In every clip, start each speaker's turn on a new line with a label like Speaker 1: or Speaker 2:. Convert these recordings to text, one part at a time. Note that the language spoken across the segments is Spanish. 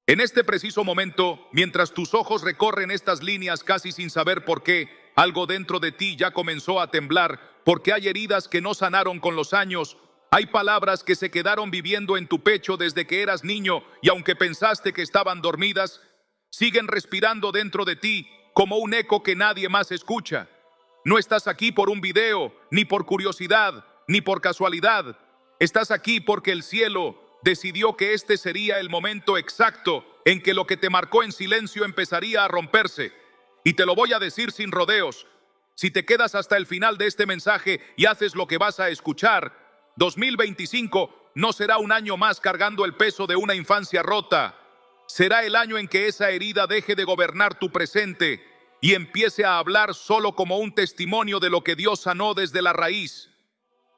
Speaker 1: En este preciso momento, mientras tus ojos recorren estas líneas casi sin saber por qué, algo dentro de ti ya comenzó a temblar, porque hay heridas que no sanaron con los años, hay palabras que se quedaron viviendo en tu pecho desde que eras niño y aunque pensaste que estaban dormidas, siguen respirando dentro de ti como un eco que nadie más escucha. No estás aquí por un video, ni por curiosidad, ni por casualidad. Estás aquí porque el cielo decidió que este sería el momento exacto en que lo que te marcó en silencio empezaría a romperse. Y te lo voy a decir sin rodeos. Si te quedas hasta el final de este mensaje y haces lo que vas a escuchar, 2025 no será un año más cargando el peso de una infancia rota. Será el año en que esa herida deje de gobernar tu presente y empiece a hablar solo como un testimonio de lo que Dios sanó desde la raíz.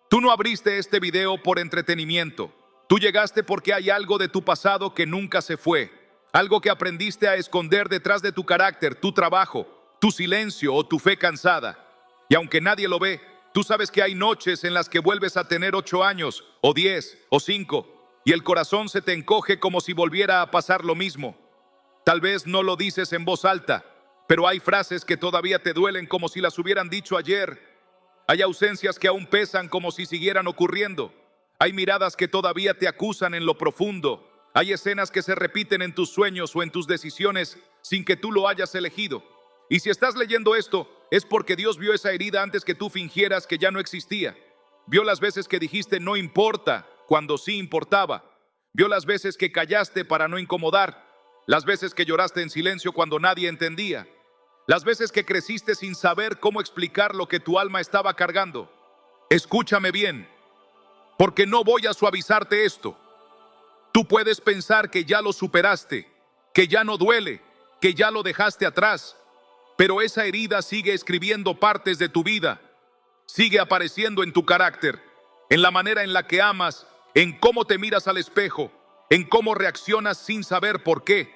Speaker 1: Tú no abriste este video por entretenimiento. Tú llegaste porque hay algo de tu pasado que nunca se fue. Algo que aprendiste a esconder detrás de tu carácter, tu trabajo, tu silencio o tu fe cansada. Y aunque nadie lo ve, tú sabes que hay noches en las que vuelves a tener 8 años, o 10, o 5, y el corazón se te encoge como si volviera a pasar lo mismo. Tal vez no lo dices en voz alta, pero hay frases que todavía te duelen como si las hubieran dicho ayer. Hay ausencias que aún pesan como si siguieran ocurriendo. Hay miradas que todavía te acusan en lo profundo. Hay escenas que se repiten en tus sueños o en tus decisiones sin que tú lo hayas elegido. Y si estás leyendo esto, es porque Dios vio esa herida antes que tú fingieras que ya no existía. Vio las veces que dijiste no importa, cuando sí importaba. Vio las veces que callaste para no incomodar. Las veces que lloraste en silencio cuando nadie entendía. Las veces que creciste sin saber cómo explicar lo que tu alma estaba cargando. Escúchame bien, porque no voy a suavizarte esto. Tú puedes pensar que ya lo superaste, que ya no duele, que ya lo dejaste atrás, pero esa herida sigue escribiendo partes de tu vida, sigue apareciendo en tu carácter, en la manera en la que amas, en cómo te miras al espejo, en cómo reaccionas sin saber por qué.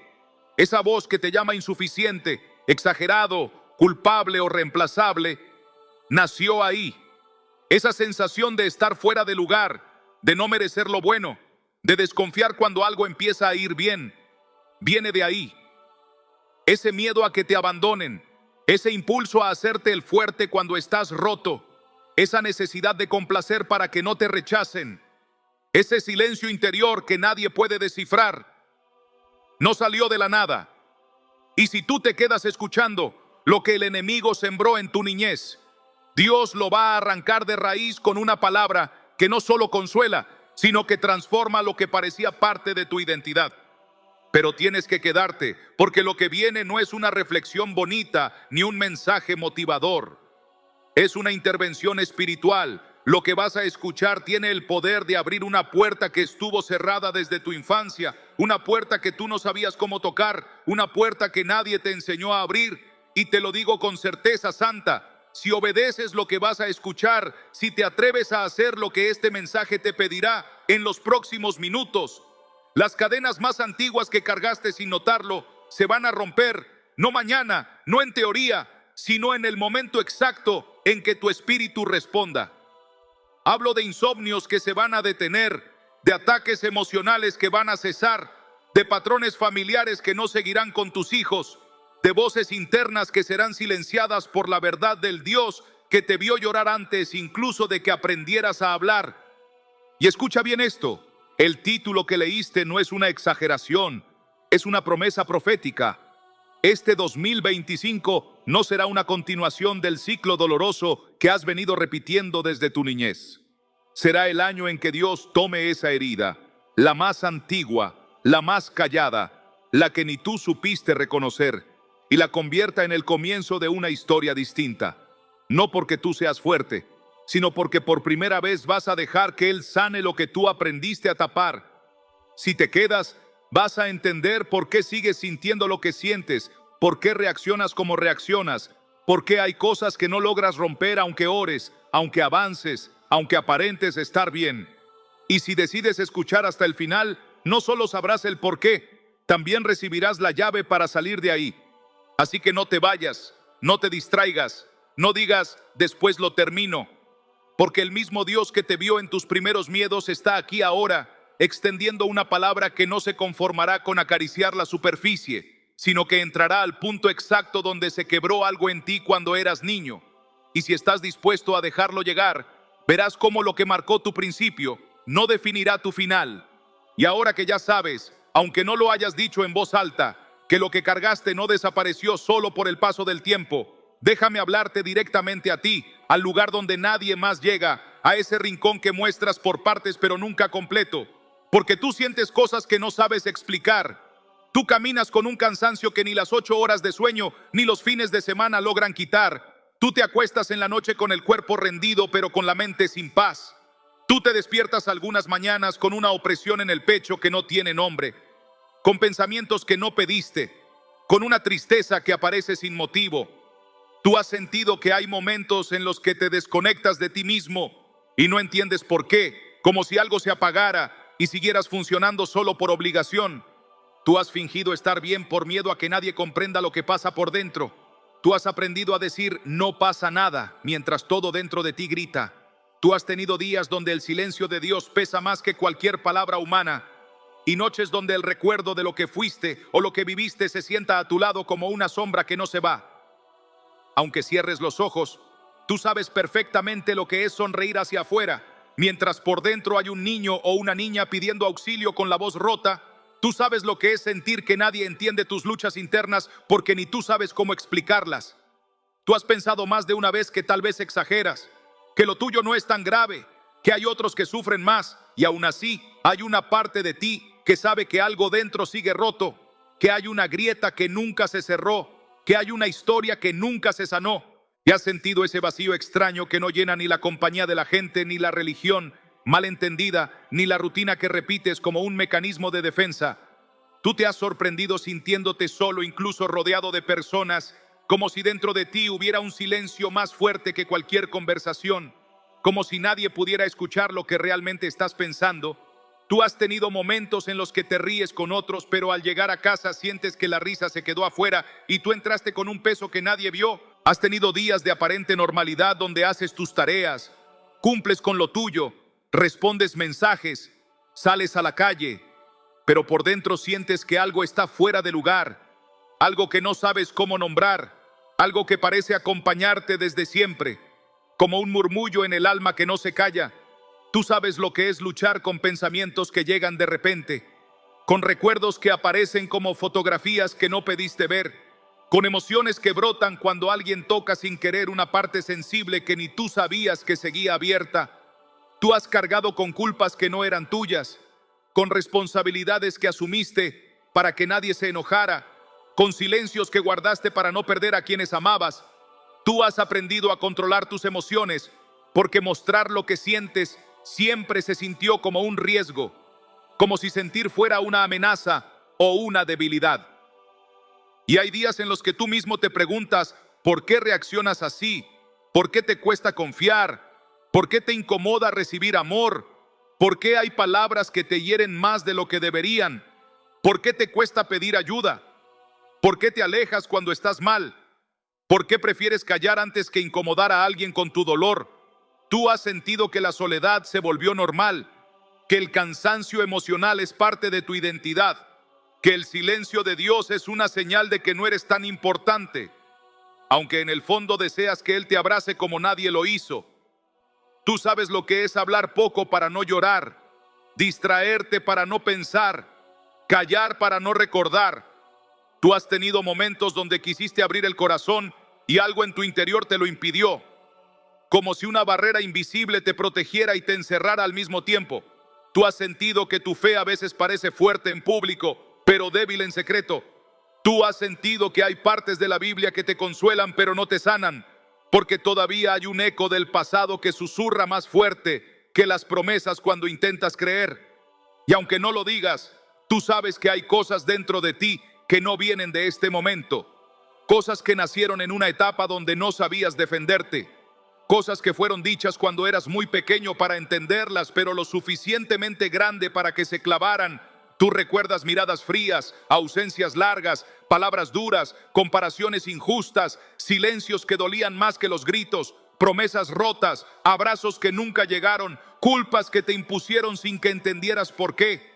Speaker 1: Esa voz que te llama insuficiente, exagerado, culpable o reemplazable, nació ahí. Esa sensación de estar fuera de lugar, de no merecer lo bueno, de desconfiar cuando algo empieza a ir bien, viene de ahí. Ese miedo a que te abandonen, ese impulso a hacerte el fuerte cuando estás roto, esa necesidad de complacer para que no te rechacen, ese silencio interior que nadie puede descifrar, no salió de la nada. Y si tú te quedas escuchando lo que el enemigo sembró en tu niñez, Dios lo va a arrancar de raíz con una palabra que no solo consuela, sino que transforma lo que parecía parte de tu identidad. Pero tienes que quedarte, porque lo que viene no es una reflexión bonita ni un mensaje motivador. Es una intervención espiritual. Lo que vas a escuchar tiene el poder de abrir una puerta que estuvo cerrada desde tu infancia, una puerta que tú no sabías cómo tocar, una puerta que nadie te enseñó a abrir. Y te lo digo con certeza santa, si obedeces lo que vas a escuchar, si te atreves a hacer lo que este mensaje te pedirá en los próximos minutos, las cadenas más antiguas que cargaste sin notarlo se van a romper, no mañana, no en teoría, sino en el momento exacto en que tu espíritu responda. Hablo de insomnios que se van a detener, de ataques emocionales que van a cesar, de patrones familiares que no seguirán con tus hijos, de voces internas que serán silenciadas por la verdad del Dios que te vio llorar antes incluso de que aprendieras a hablar. Y escucha bien esto, el título que leíste no es una exageración, es una promesa profética. Este 2025 no será una continuación del ciclo doloroso que has venido repitiendo desde tu niñez. Será el año en que Dios tome esa herida, la más antigua, la más callada, la que ni tú supiste reconocer, y la convierta en el comienzo de una historia distinta. No porque tú seas fuerte, sino porque por primera vez vas a dejar que Él sane lo que tú aprendiste a tapar. Si te quedas, vas a entender por qué sigues sintiendo lo que sientes, por qué reaccionas como reaccionas, por qué hay cosas que no logras romper aunque ores, aunque avances, aunque aparentes estar bien. Y si decides escuchar hasta el final, no solo sabrás el por qué, también recibirás la llave para salir de ahí. Así que no te vayas, no te distraigas, no digas, después lo termino, porque el mismo Dios que te vio en tus primeros miedos está aquí ahora extendiendo una palabra que no se conformará con acariciar la superficie, sino que entrará al punto exacto donde se quebró algo en ti cuando eras niño. Y si estás dispuesto a dejarlo llegar, verás cómo lo que marcó tu principio no definirá tu final. Y ahora que ya sabes, aunque no lo hayas dicho en voz alta, que lo que cargaste no desapareció solo por el paso del tiempo, déjame hablarte directamente a ti, al lugar donde nadie más llega, a ese rincón que muestras por partes pero nunca completo, porque tú sientes cosas que no sabes explicar. Tú caminas con un cansancio que ni las 8 horas de sueño ni los fines de semana logran quitar. Tú te acuestas en la noche con el cuerpo rendido pero con la mente sin paz. Tú te despiertas algunas mañanas con una opresión en el pecho que no tiene nombre, con pensamientos que no pediste, con una tristeza que aparece sin motivo. Tú has sentido que hay momentos en los que te desconectas de ti mismo y no entiendes por qué, como si algo se apagara y siguieras funcionando solo por obligación. Tú has fingido estar bien por miedo a que nadie comprenda lo que pasa por dentro. Tú has aprendido a decir no pasa nada mientras todo dentro de ti grita. Tú has tenido días donde el silencio de Dios pesa más que cualquier palabra humana y noches donde el recuerdo de lo que fuiste o lo que viviste se sienta a tu lado como una sombra que no se va. Aunque cierres los ojos, tú sabes perfectamente lo que es sonreír hacia afuera, mientras por dentro hay un niño o una niña pidiendo auxilio con la voz rota. Tú sabes lo que es sentir que nadie entiende tus luchas internas porque ni tú sabes cómo explicarlas. Tú has pensado más de una vez que tal vez exageras, que lo tuyo no es tan grave, que hay otros que sufren más y aún así hay una parte de ti que sabe que algo dentro sigue roto, que hay una grieta que nunca se cerró, que hay una historia que nunca se sanó. Y has sentido ese vacío extraño que no llena ni la compañía de la gente, ni la religión mal entendida, ni la rutina que repites como un mecanismo de defensa. Tú te has sorprendido sintiéndote solo, incluso rodeado de personas, como si dentro de ti hubiera un silencio más fuerte que cualquier conversación, como si nadie pudiera escuchar lo que realmente estás pensando. Tú has tenido momentos en los que te ríes con otros, pero al llegar a casa sientes que la risa se quedó afuera y tú entraste con un peso que nadie vio. Has tenido días de aparente normalidad donde haces tus tareas, cumples con lo tuyo, respondes mensajes, sales a la calle, pero por dentro sientes que algo está fuera de lugar, algo que no sabes cómo nombrar, algo que parece acompañarte desde siempre, como un murmullo en el alma que no se calla. Tú sabes lo que es luchar con pensamientos que llegan de repente, con recuerdos que aparecen como fotografías que no pediste ver, con emociones que brotan cuando alguien toca sin querer una parte sensible que ni tú sabías que seguía abierta. Tú has cargado con culpas que no eran tuyas, con responsabilidades que asumiste para que nadie se enojara, con silencios que guardaste para no perder a quienes amabas. Tú has aprendido a controlar tus emociones, porque mostrar lo que sientes siempre se sintió como un riesgo, como si sentir fuera una amenaza o una debilidad. Y hay días en los que tú mismo te preguntas, ¿por qué reaccionas así? ¿Por qué te cuesta confiar? ¿Por qué te incomoda recibir amor? ¿Por qué hay palabras que te hieren más de lo que deberían? ¿Por qué te cuesta pedir ayuda? ¿Por qué te alejas cuando estás mal? ¿Por qué prefieres callar antes que incomodar a alguien con tu dolor? Tú has sentido que la soledad se volvió normal, que el cansancio emocional es parte de tu identidad, que el silencio de Dios es una señal de que no eres tan importante, aunque en el fondo deseas que Él te abrace como nadie lo hizo. Tú sabes lo que es hablar poco para no llorar, distraerte para no pensar, callar para no recordar. Tú has tenido momentos donde quisiste abrir el corazón y algo en tu interior te lo impidió, como si una barrera invisible te protegiera y te encerrara al mismo tiempo. Tú has sentido que tu fe a veces parece fuerte en público, pero débil en secreto. Tú has sentido que hay partes de la Biblia que te consuelan pero no te sanan, porque todavía hay un eco del pasado que susurra más fuerte que las promesas cuando intentas creer. Y aunque no lo digas, tú sabes que hay cosas dentro de ti que no vienen de este momento, cosas que nacieron en una etapa donde no sabías defenderte, cosas que fueron dichas cuando eras muy pequeño para entenderlas, pero lo suficientemente grande para que se clavaran. Tú recuerdas miradas frías, ausencias largas, palabras duras, comparaciones injustas, silencios que dolían más que los gritos, promesas rotas, abrazos que nunca llegaron, culpas que te impusieron sin que entendieras por qué.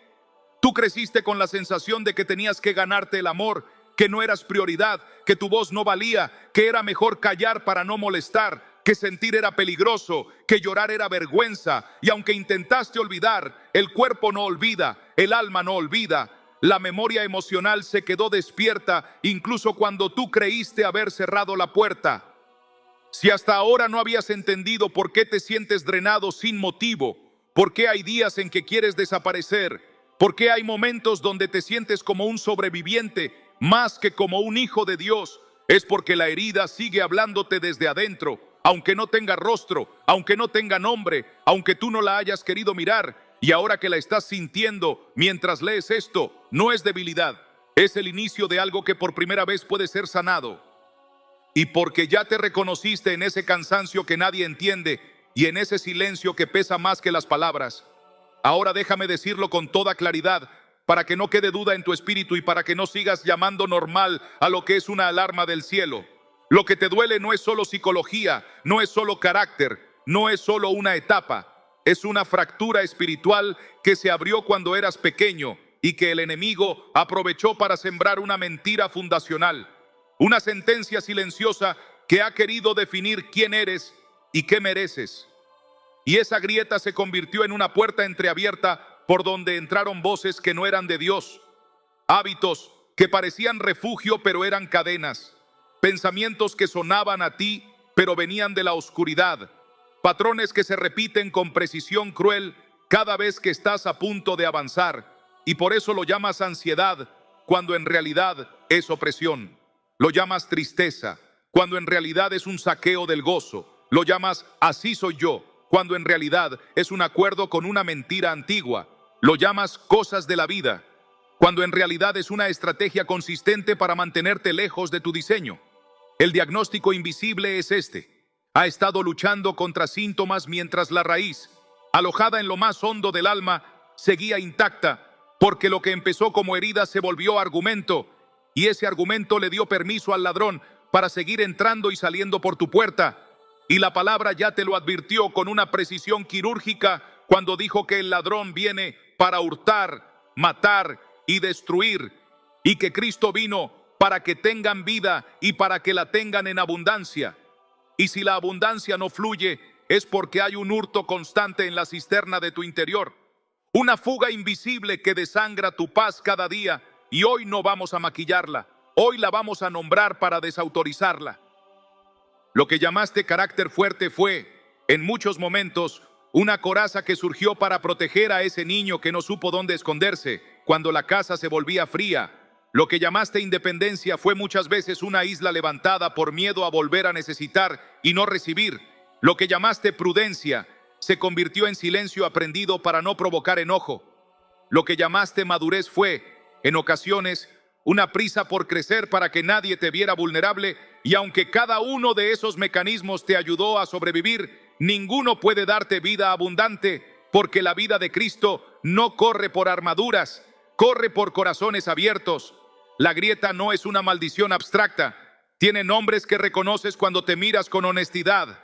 Speaker 1: Tú creciste con la sensación de que tenías que ganarte el amor, que no eras prioridad, que tu voz no valía, que era mejor callar para no molestar, que sentir era peligroso, que llorar era vergüenza. Y aunque intentaste olvidar, el cuerpo no olvida, el alma no olvida. La memoria emocional se quedó despierta incluso cuando tú creíste haber cerrado la puerta. Si hasta ahora no habías entendido por qué te sientes drenado sin motivo, por qué hay días en que quieres desaparecer, por qué hay momentos donde te sientes como un sobreviviente más que como un hijo de Dios, es porque la herida sigue hablándote desde adentro, aunque no tenga rostro, aunque no tenga nombre, aunque tú no la hayas querido mirar. Y ahora que la estás sintiendo mientras lees esto, no es debilidad, es el inicio de algo que por primera vez puede ser sanado. Y porque ya te reconociste en ese cansancio que nadie entiende y en ese silencio que pesa más que las palabras, ahora déjame decirlo con toda claridad, para que no quede duda en tu espíritu y para que no sigas llamando normal a lo que es una alarma del cielo. Lo que te duele no es solo psicología, no es solo carácter, no es solo una etapa. Es una fractura espiritual que se abrió cuando eras pequeño y que el enemigo aprovechó para sembrar una mentira fundacional. Una sentencia silenciosa que ha querido definir quién eres y qué mereces. Y esa grieta se convirtió en una puerta entreabierta por donde entraron voces que no eran de Dios, hábitos que parecían refugio pero eran cadenas, pensamientos que sonaban a ti pero venían de la oscuridad, patrones que se repiten con precisión cruel cada vez que estás a punto de avanzar, y por eso lo llamas ansiedad cuando en realidad es opresión. Lo llamas tristeza, cuando en realidad es un saqueo del gozo. Lo llamas así soy yo, cuando en realidad es un acuerdo con una mentira antigua. Lo llamas cosas de la vida, cuando en realidad es una estrategia consistente para mantenerte lejos de tu diseño. El diagnóstico invisible es este. Ha estado luchando contra síntomas mientras la raíz, alojada en lo más hondo del alma, seguía intacta, porque lo que empezó como herida se volvió argumento. Y ese argumento le dio permiso al ladrón para seguir entrando y saliendo por tu puerta. Y la palabra ya te lo advirtió con una precisión quirúrgica cuando dijo que el ladrón viene para hurtar, matar y destruir. Y que Cristo vino para que tengan vida y para que la tengan en abundancia. Y si la abundancia no fluye, es porque hay un hurto constante en la cisterna de tu interior. Una fuga invisible que desangra tu paz cada día. Y hoy no vamos a maquillarla, hoy la vamos a nombrar para desautorizarla. Lo que llamaste carácter fuerte fue, en muchos momentos, una coraza que surgió para proteger a ese niño que no supo dónde esconderse cuando la casa se volvía fría. Lo que llamaste independencia fue muchas veces una isla levantada por miedo a volver a necesitar y no recibir. Lo que llamaste prudencia se convirtió en silencio aprendido para no provocar enojo. Lo que llamaste madurez fue, en ocasiones, una prisa por crecer para que nadie te viera vulnerable, y aunque cada uno de esos mecanismos te ayudó a sobrevivir, ninguno puede darte vida abundante, porque la vida de Cristo no corre por armaduras, corre por corazones abiertos. La grieta no es una maldición abstracta, tiene nombres que reconoces cuando te miras con honestidad.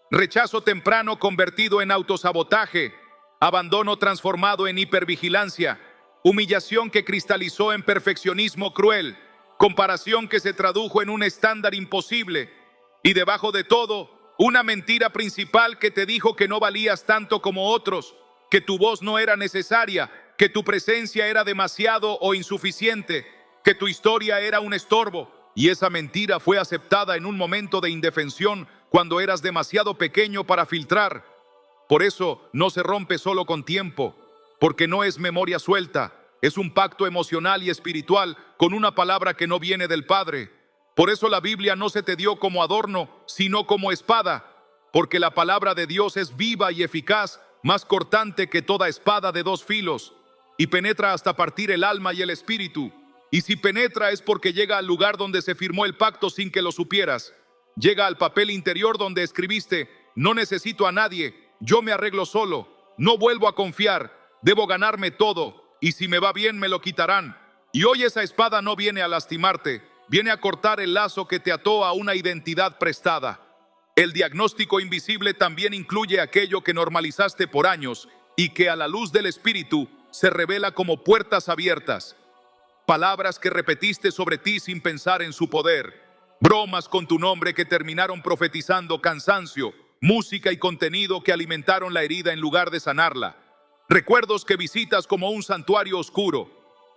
Speaker 1: Rechazo temprano convertido en autosabotaje, abandono transformado en hipervigilancia, humillación que cristalizó en perfeccionismo cruel, comparación que se tradujo en un estándar imposible, y debajo de todo, una mentira principal que te dijo que no valías tanto como otros, que tu voz no era necesaria, que tu presencia era demasiado o insuficiente, que tu historia era un estorbo. Y esa mentira fue aceptada en un momento de indefensión cuando eras demasiado pequeño para filtrar. Por eso no se rompe solo con tiempo, porque no es memoria suelta, es un pacto emocional y espiritual con una palabra que no viene del Padre. Por eso la Biblia no se te dio como adorno, sino como espada, porque la palabra de Dios es viva y eficaz, más cortante que toda espada de dos filos, y penetra hasta partir el alma y el espíritu. Y si penetra es porque llega al lugar donde se firmó el pacto sin que lo supieras. Llega al papel interior donde escribiste, no necesito a nadie, yo me arreglo solo, no vuelvo a confiar. Debo ganarme todo, y si me va bien me lo quitarán. Y hoy esa espada no viene a lastimarte, viene a cortar el lazo que te ató a una identidad prestada. El diagnóstico invisible también incluye aquello que normalizaste por años y que a la luz del Espíritu se revela como puertas abiertas. Palabras que repetiste sobre ti sin pensar en su poder. Bromas con tu nombre que terminaron profetizando cansancio. Música y contenido que alimentaron la herida en lugar de sanarla. Recuerdos que visitas como un santuario oscuro.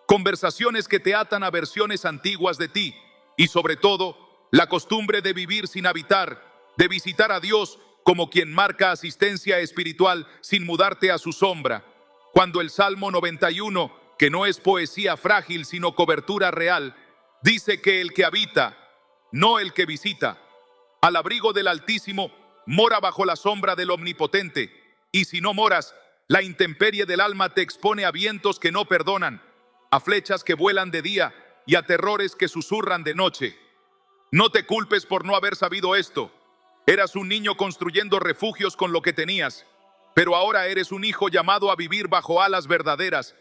Speaker 1: Conversaciones que te atan a versiones antiguas de ti. Y sobre todo, la costumbre de vivir sin habitar, de visitar a Dios como quien marca asistencia espiritual sin mudarte a su sombra. Cuando el Salmo 91, que no es poesía frágil sino cobertura real, dice que el que habita, no el que visita, al abrigo del Altísimo, mora bajo la sombra del Omnipotente. Y si no moras, la intemperie del alma te expone a vientos que no perdonan, a flechas que vuelan de día y a terrores que susurran de noche. No te culpes por no haber sabido esto. Eras un niño construyendo refugios con lo que tenías, pero ahora eres un hijo llamado a vivir bajo alas verdaderas,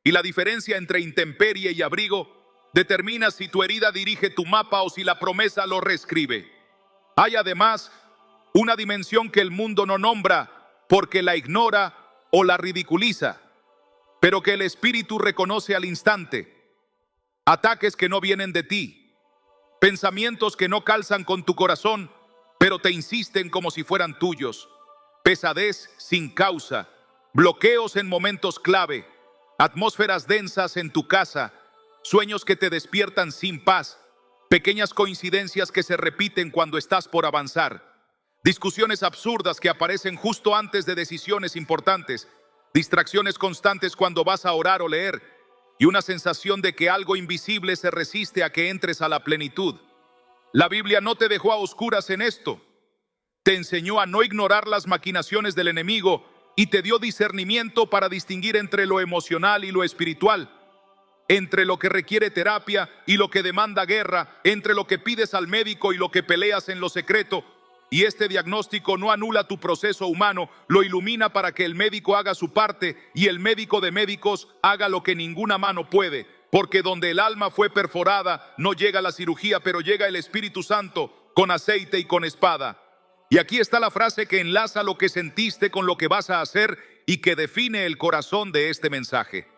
Speaker 1: y la diferencia entre intemperie y abrigo determina si tu herida dirige tu mapa o si la promesa lo reescribe. Hay además una dimensión que el mundo no nombra porque la ignora o la ridiculiza, pero que el Espíritu reconoce al instante. Ataques que no vienen de ti, pensamientos que no calzan con tu corazón, pero te insisten como si fueran tuyos. Pesadez sin causa, bloqueos en momentos clave, atmósferas densas en tu casa, sueños que te despiertan sin paz, pequeñas coincidencias que se repiten cuando estás por avanzar, discusiones absurdas que aparecen justo antes de decisiones importantes, distracciones constantes cuando vas a orar o leer, y una sensación de que algo invisible se resiste a que entres a la plenitud. La Biblia no te dejó a oscuras en esto. Te enseñó a no ignorar las maquinaciones del enemigo y te dio discernimiento para distinguir entre lo emocional y lo espiritual, entre lo que requiere terapia y lo que demanda guerra, entre lo que pides al médico y lo que peleas en lo secreto. Y este diagnóstico no anula tu proceso humano, lo ilumina para que el médico haga su parte y el médico de médicos haga lo que ninguna mano puede. Porque donde el alma fue perforada, no llega la cirugía, pero llega el Espíritu Santo con aceite y con espada. Y aquí está la frase que enlaza lo que sentiste con lo que vas a hacer y que define el corazón de este mensaje.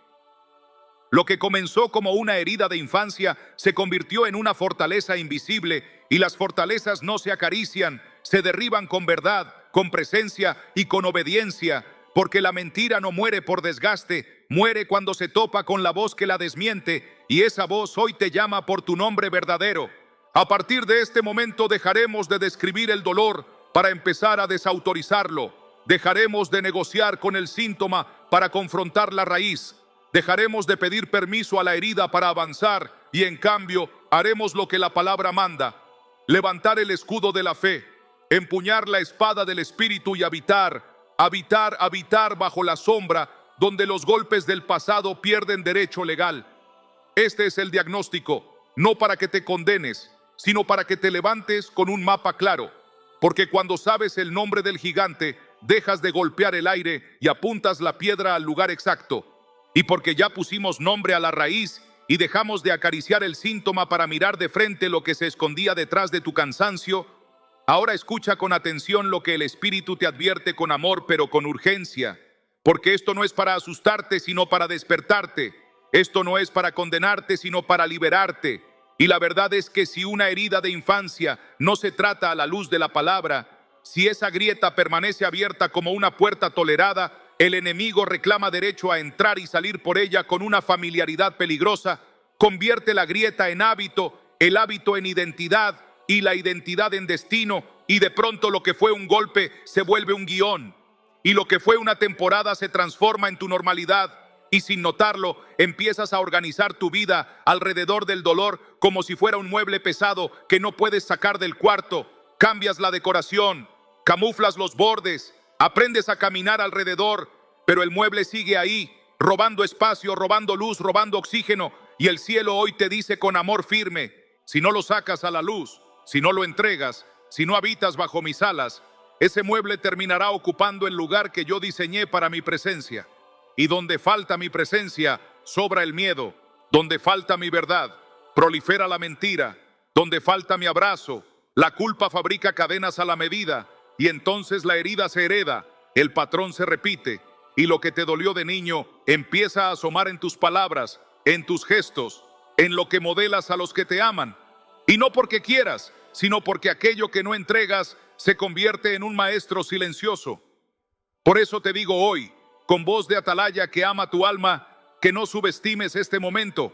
Speaker 1: Lo que comenzó como una herida de infancia se convirtió en una fortaleza invisible, y las fortalezas no se acarician, se derriban con verdad, con presencia y con obediencia. Porque la mentira no muere por desgaste, muere cuando se topa con la voz que la desmiente, y esa voz hoy te llama por tu nombre verdadero. A partir de este momento dejaremos de describir el dolor para empezar a desautorizarlo. Dejaremos de negociar con el síntoma para confrontar la raíz. Dejaremos de pedir permiso a la herida para avanzar y en cambio haremos lo que la palabra manda: levantar el escudo de la fe, empuñar la espada del Espíritu y habitar bajo la sombra donde los golpes del pasado pierden derecho legal. Este es el diagnóstico, no para que te condenes, sino para que te levantes con un mapa claro. Porque cuando sabes el nombre del gigante, dejas de golpear el aire y apuntas la piedra al lugar exacto. Y porque ya pusimos nombre a la raíz y dejamos de acariciar el síntoma para mirar de frente lo que se escondía detrás de tu cansancio, ahora escucha con atención lo que el Espíritu te advierte con amor, pero con urgencia. Porque esto no es para asustarte, sino para despertarte. Esto no es para condenarte, sino para liberarte. Y la verdad es que si una herida de infancia no se trata a la luz de la palabra, si esa grieta permanece abierta como una puerta tolerada, el enemigo reclama derecho a entrar y salir por ella con una familiaridad peligrosa. Convierte la grieta en hábito, el hábito en identidad y la identidad en destino, y de pronto lo que fue un golpe se vuelve un guión, y lo que fue una temporada se transforma en tu normalidad, y sin notarlo empiezas a organizar tu vida alrededor del dolor como si fuera un mueble pesado que no puedes sacar del cuarto. Cambias la decoración, camuflas los bordes, aprendes a caminar alrededor, pero el mueble sigue ahí, robando espacio, robando luz, robando oxígeno, y el cielo hoy te dice con amor firme: si no lo sacas a la luz, si no lo entregas, si no habitas bajo mis alas, ese mueble terminará ocupando el lugar que yo diseñé para mi presencia. Y donde falta mi presencia, sobra el miedo. Donde falta mi verdad, prolifera la mentira. Donde falta mi abrazo, La culpa fabrica cadenas a la medida y entonces la herida se hereda, el patrón se repite y lo que te dolió de niño empieza a asomar en tus palabras, en tus gestos, en lo que modelas a los que te aman. Y no porque quieras, sino porque aquello que no entregas se convierte en un maestro silencioso. Por eso te digo hoy, con voz de atalaya que ama tu alma, que no subestimes este momento,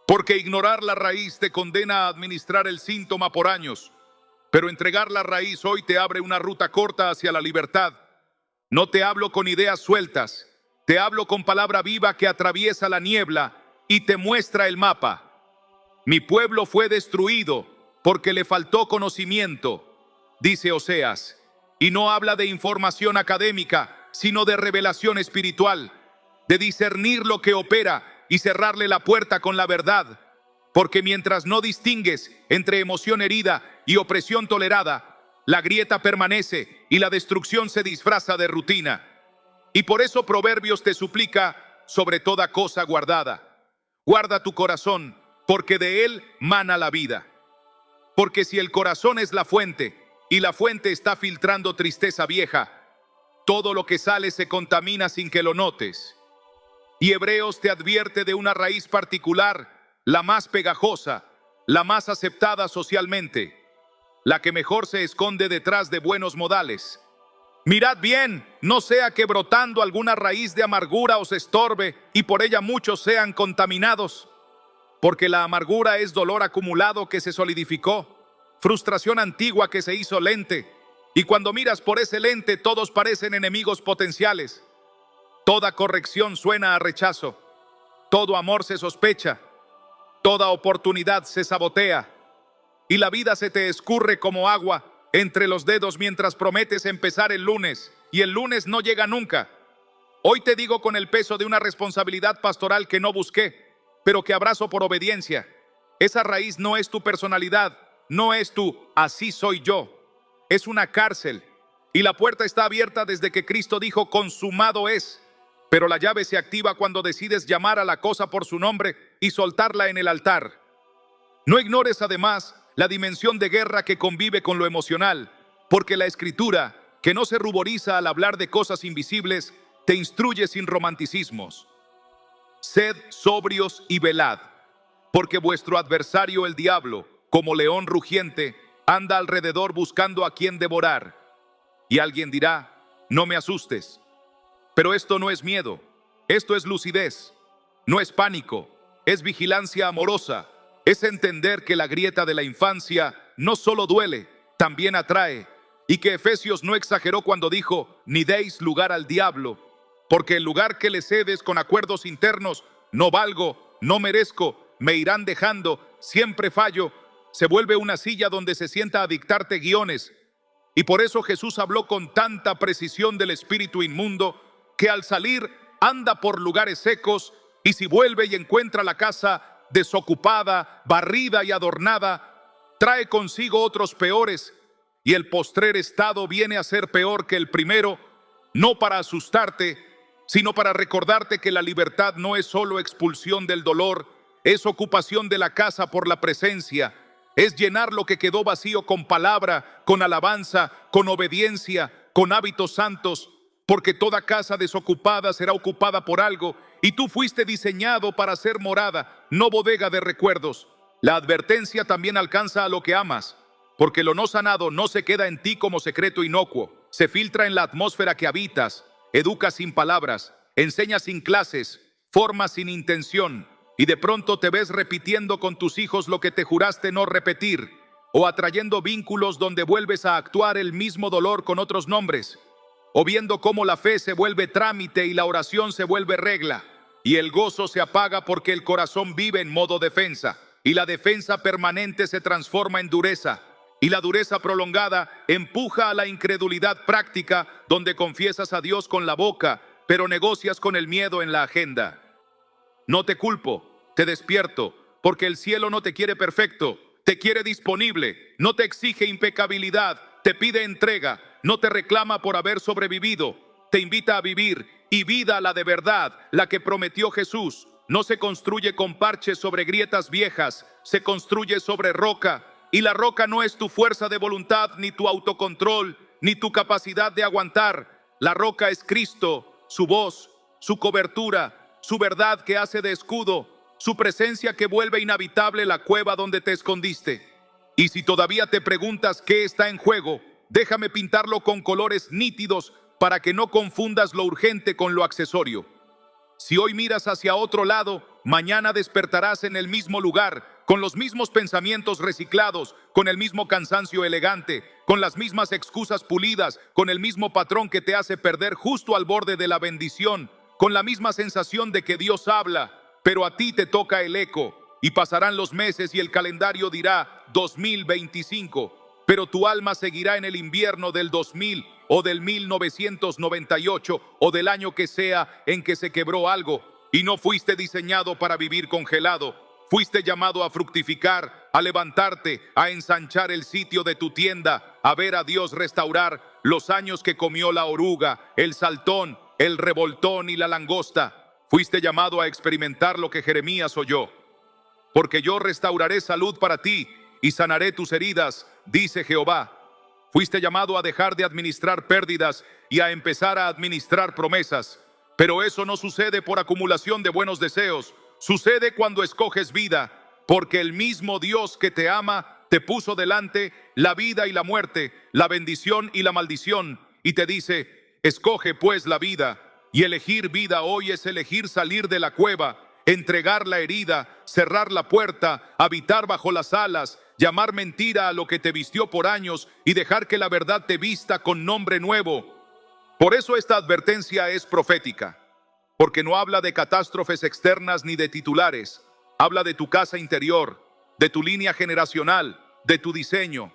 Speaker 1: porque ignorar la raíz te condena a administrar el síntoma por años, pero entregar la raíz hoy te abre una ruta corta hacia la libertad. No te hablo con ideas sueltas, te hablo con palabra viva que atraviesa la niebla y te muestra el mapa. Mi pueblo fue destruido porque le faltó conocimiento, dice Oseas, y no habla de información académica, sino de revelación espiritual, de discernir lo que opera y cerrarle la puerta con la verdad, porque mientras no distingues entre emoción herida y opresión tolerada, la grieta permanece y la destrucción se disfraza de rutina. Y por eso Proverbios te suplica, sobre toda cosa guardada, guarda tu corazón, porque de él mana la vida. Porque si el corazón es la fuente, y la fuente está filtrando tristeza vieja, todo lo que sale se contamina sin que lo notes. Y Hebreos te advierte de una raíz particular, la más pegajosa, la más aceptada socialmente, la que mejor se esconde detrás de buenos modales. Mirad bien, no sea que brotando alguna raíz de amargura os estorbe y por ella muchos sean contaminados. Porque la amargura es dolor acumulado que se solidificó, frustración antigua que se hizo lente, y cuando miras por ese lente todos parecen enemigos potenciales. Toda corrección suena a rechazo, todo amor se sospecha, toda oportunidad se sabotea, y la vida se te escurre como agua entre los dedos mientras prometes empezar el lunes, y el lunes no llega nunca. Hoy te digo con el peso de una responsabilidad pastoral que no busqué, pero que abrazo por obediencia. Esa raíz no es tu personalidad, no es tu así soy yo. Es una cárcel y la puerta está abierta desde que Cristo dijo consumado es. Pero la llave se activa cuando decides llamar a la cosa por su nombre y soltarla en el altar. No ignores además la dimensión de guerra que convive con lo emocional, porque la Escritura, que no se ruboriza al hablar de cosas invisibles, te instruye sin romanticismos. Sed sobrios y velad, porque vuestro adversario el diablo, como león rugiente, anda alrededor buscando a quien devorar. Y alguien dirá, no me asustes. Pero esto no es miedo, esto es lucidez, no es pánico, es vigilancia amorosa, es entender que la grieta de la infancia no solo duele, también atrae, y que Efesios no exageró cuando dijo, ni deis lugar al diablo, porque el lugar que le cedes con acuerdos internos, no valgo, no merezco, me irán dejando, siempre fallo, se vuelve una silla donde se sienta a dictarte guiones. Y por eso Jesús habló con tanta precisión del espíritu inmundo, que al salir anda por lugares secos, y si vuelve y encuentra la casa desocupada, barrida y adornada, trae consigo otros peores, y el postrer estado viene a ser peor que el primero, no para asustarte, sino para recordarte que la libertad no es solo expulsión del dolor, es ocupación de la casa por la presencia, es llenar lo que quedó vacío con palabra, con alabanza, con obediencia, con hábitos santos, porque toda casa desocupada será ocupada por algo, y tú fuiste diseñado para ser morada, no bodega de recuerdos. La advertencia también alcanza a lo que amas, porque lo no sanado no se queda en ti como secreto inocuo, se filtra en la atmósfera que habitas, educa sin palabras, enseña sin clases, forma sin intención, y de pronto te ves repitiendo con tus hijos lo que te juraste no repetir, o atrayendo vínculos donde vuelves a actuar el mismo dolor con otros nombres, o viendo cómo la fe se vuelve trámite y la oración se vuelve regla, y el gozo se apaga porque el corazón vive en modo defensa, y la defensa permanente se transforma en dureza, y la dureza prolongada empuja a la incredulidad práctica, donde confiesas a Dios con la boca, pero negocias con el miedo en la agenda. No te culpo, te despierto, porque el cielo no te quiere perfecto, te quiere disponible, no te exige impecabilidad, te pide entrega, no te reclama por haber sobrevivido, te invita a vivir, y vida la de verdad, la que prometió Jesús, no se construye con parches sobre grietas viejas, se construye sobre roca, y la roca no es tu fuerza de voluntad, ni tu autocontrol, ni tu capacidad de aguantar. La roca es Cristo, su voz, su cobertura, su verdad que hace de escudo, su presencia que vuelve inhabitable la cueva donde te escondiste. Y si todavía te preguntas qué está en juego, déjame pintarlo con colores nítidos para que no confundas lo urgente con lo accesorio. Si hoy miras hacia otro lado, mañana despertarás en el mismo lugar, con los mismos pensamientos reciclados, con el mismo cansancio elegante, con las mismas excusas pulidas, con el mismo patrón que te hace perder justo al borde de la bendición, con la misma sensación de que Dios habla, pero a ti te toca el eco, y pasarán los meses y el calendario dirá 2025, pero tu alma seguirá en el invierno del 2000 o del 1998 o del año que sea en que se quebró algo, y no fuiste diseñado para vivir congelado. Fuiste llamado a fructificar, a levantarte, a ensanchar el sitio de tu tienda, a ver a Dios restaurar los años que comió la oruga, el saltón, el revoltón y la langosta. Fuiste llamado a experimentar lo que Jeremías oyó. Porque yo restauraré salud para ti y sanaré tus heridas, dice Jehová. Fuiste llamado a dejar de administrar pérdidas y a empezar a administrar promesas. Pero eso no sucede por acumulación de buenos deseos. Sucede cuando escoges vida, porque el mismo Dios que te ama te puso delante la vida y la muerte, la bendición y la maldición, y te dice: escoge pues la vida. Y elegir vida hoy es elegir salir de la cueva, entregar la herida, cerrar la puerta, habitar bajo las alas, llamar mentira a lo que te vistió por años y dejar que la verdad te vista con nombre nuevo. Por eso esta advertencia es profética, porque no habla de catástrofes externas ni de titulares. Habla de tu casa interior, de tu línea generacional, de tu diseño.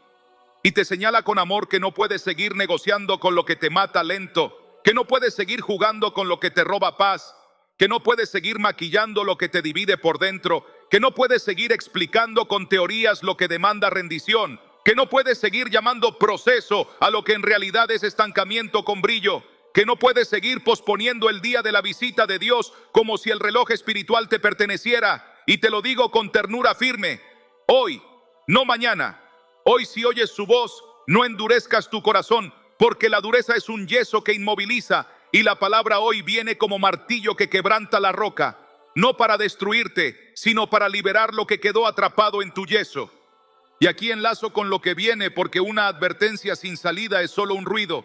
Speaker 1: Y te señala con amor que no puedes seguir negociando con lo que te mata lento, que no puedes seguir jugando con lo que te roba paz, que no puedes seguir maquillando lo que te divide por dentro, que no puedes seguir explicando con teorías lo que demanda rendición, que no puedes seguir llamando proceso a lo que en realidad es estancamiento con brillo, que no puedes seguir posponiendo el día de la visita de Dios como si el reloj espiritual te perteneciera. Y te lo digo con ternura firme: hoy, no mañana. Hoy, si oyes su voz, no endurezcas tu corazón, porque la dureza es un yeso que inmoviliza, y la palabra hoy viene como martillo que quebranta la roca, no para destruirte, sino para liberar lo que quedó atrapado en tu yeso. Y aquí enlazo con lo que viene, porque una advertencia sin salida es solo un ruido,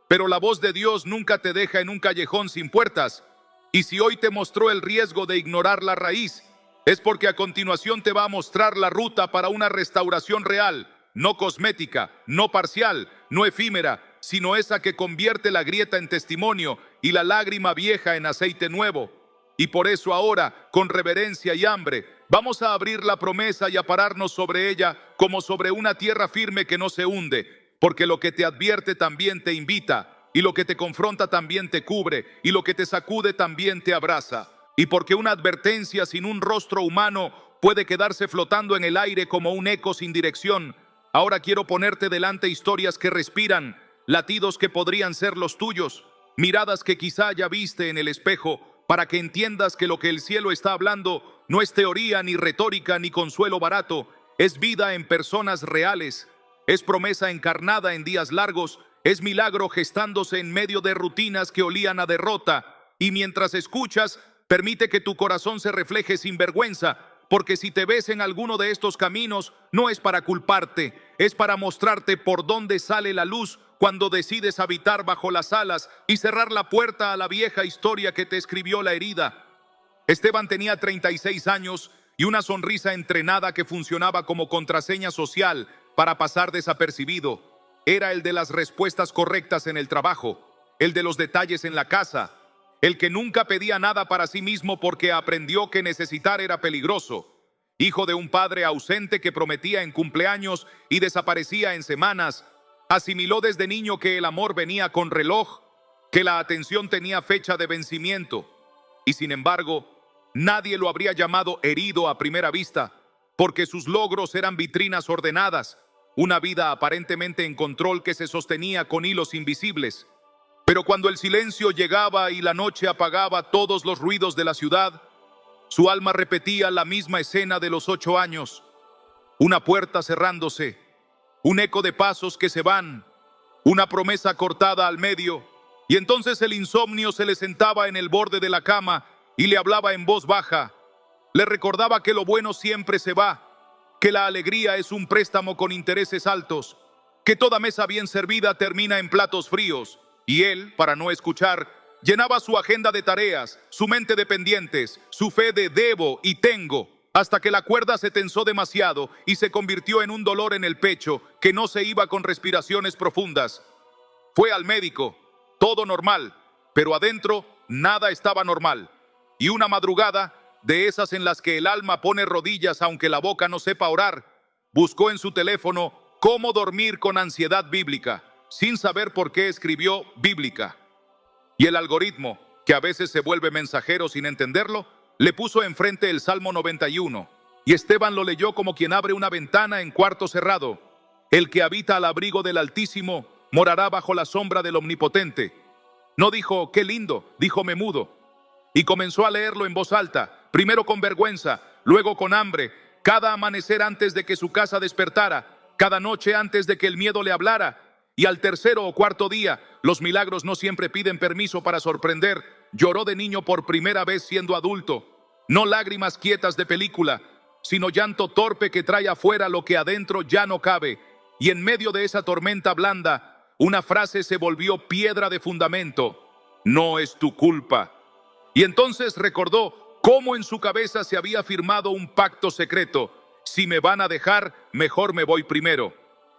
Speaker 1: pero la voz de Dios nunca te deja en un callejón sin puertas. Y si hoy te mostró el riesgo de ignorar la raíz, es porque a continuación te va a mostrar la ruta para una restauración real, no cosmética, no parcial, no efímera, sino esa que convierte la grieta en testimonio y la lágrima vieja en aceite nuevo. Y por eso ahora, con reverencia y hambre, vamos a abrir la promesa y a pararnos sobre ella como sobre una tierra firme que no se hunde, porque lo que te advierte también te invita, y lo que te confronta también te cubre, y lo que te sacude también te abraza. Y porque una advertencia sin un rostro humano puede quedarse flotando en el aire como un eco sin dirección, ahora quiero ponerte delante historias que respiran, latidos que podrían ser los tuyos, miradas que quizá ya viste en el espejo, para que entiendas que lo que el cielo está hablando no es teoría, ni retórica, ni consuelo barato. Es vida en personas reales, es promesa encarnada en días largos, es milagro gestándose en medio de rutinas que olían a derrota. Y mientras escuchas, permite que tu corazón se refleje sin vergüenza, porque si te ves en alguno de estos caminos, no es para culparte, es para mostrarte por dónde sale la luz cuando decides habitar bajo las alas y cerrar la puerta a la vieja historia que te escribió la herida. Esteban tenía 36 años y una sonrisa entrenada que funcionaba como contraseña social para pasar desapercibido. Era el de las respuestas correctas en el trabajo, el de los detalles en la casa, el que nunca pedía nada para sí mismo porque aprendió que necesitar era peligroso. Hijo de un padre ausente que prometía en cumpleaños y desaparecía en semanas, asimiló desde niño que el amor venía con reloj, que la atención tenía fecha de vencimiento. Y sin embargo, nadie lo habría llamado herido a primera vista, porque sus logros eran vitrinas ordenadas, una vida aparentemente en control que se sostenía con hilos invisibles. Pero cuando el silencio llegaba y la noche apagaba todos los ruidos de la ciudad, su alma repetía la misma escena de los 8 años. una puerta cerrándose, un eco de pasos que se van, una promesa cortada al medio, y entonces el insomnio se le sentaba en el borde de la cama y le hablaba en voz baja. Le recordaba que lo bueno siempre se va, que la alegría es un préstamo con intereses altos, que toda mesa bien servida termina en platos fríos, y él, para no escuchar, llenaba su agenda de tareas, su mente de pendientes, su fe de debo y tengo, hasta que la cuerda se tensó demasiado y se convirtió en un dolor en el pecho que no se iba con respiraciones profundas. Fue al médico, todo normal, pero adentro nada estaba normal. Y una madrugada, de esas en las que el alma pone rodillas aunque la boca no sepa orar, buscó en su teléfono cómo dormir con ansiedad bíblica, sin saber por qué escribió bíblica. Y el algoritmo, que a veces se vuelve mensajero sin entenderlo, le puso enfrente el Salmo 91, y Esteban lo leyó como quien abre una ventana en cuarto cerrado. El que habita al abrigo del Altísimo morará bajo la sombra del Omnipotente. No dijo, qué lindo, dijo, me mudo. Y comenzó a leerlo en voz alta, primero con vergüenza, luego con hambre, cada amanecer antes de que su casa despertara, cada noche antes de que el miedo le hablara. Y al tercero o cuarto día, los milagros no siempre piden permiso para sorprender, lloró de niño por primera vez siendo adulto. No lágrimas quietas de película, sino llanto torpe que trae afuera lo que adentro ya no cabe. Y en medio de esa tormenta blanda, una frase se volvió piedra de fundamento: no es tu culpa. Y entonces recordó cómo en su cabeza se había firmado un pacto secreto: si me van a dejar, mejor me voy primero.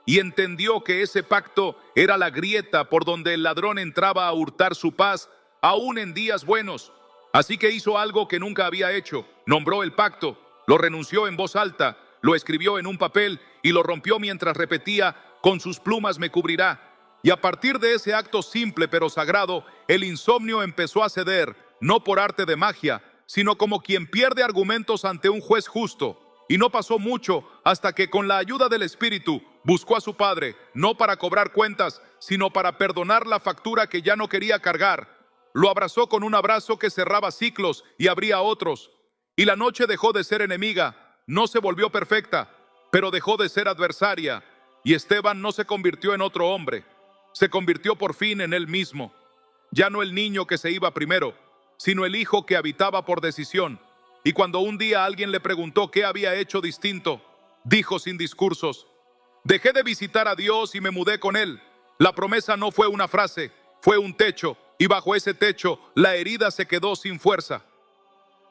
Speaker 1: Y entendió que ese pacto era la grieta por donde el ladrón entraba a hurtar su paz, aún en días buenos. Así que hizo algo que nunca había hecho: nombró el pacto, lo renunció en voz alta, lo escribió en un papel y lo rompió mientras repetía: con sus plumas me cubrirá. Y a partir de ese acto simple pero sagrado, el insomnio empezó a ceder, no por arte de magia, sino como quien pierde argumentos ante un juez justo. Y no pasó mucho hasta que, con la ayuda del Espíritu, buscó a su padre, no para cobrar cuentas, sino para perdonar la factura que ya no quería cargar. Lo abrazó con un abrazo que cerraba ciclos y abría otros. Y la noche dejó de ser enemiga, no se volvió perfecta, pero dejó de ser adversaria. Y Esteban no se convirtió en otro hombre, se convirtió por fin en él mismo. Ya no el niño que se iba primero, sino el hijo que habitaba por decisión. Y cuando un día alguien le preguntó qué había hecho distinto, dijo sin discursos: dejé de visitar a Dios y me mudé con Él. La promesa no fue una frase, fue un techo, y bajo ese techo la herida se quedó sin fuerza.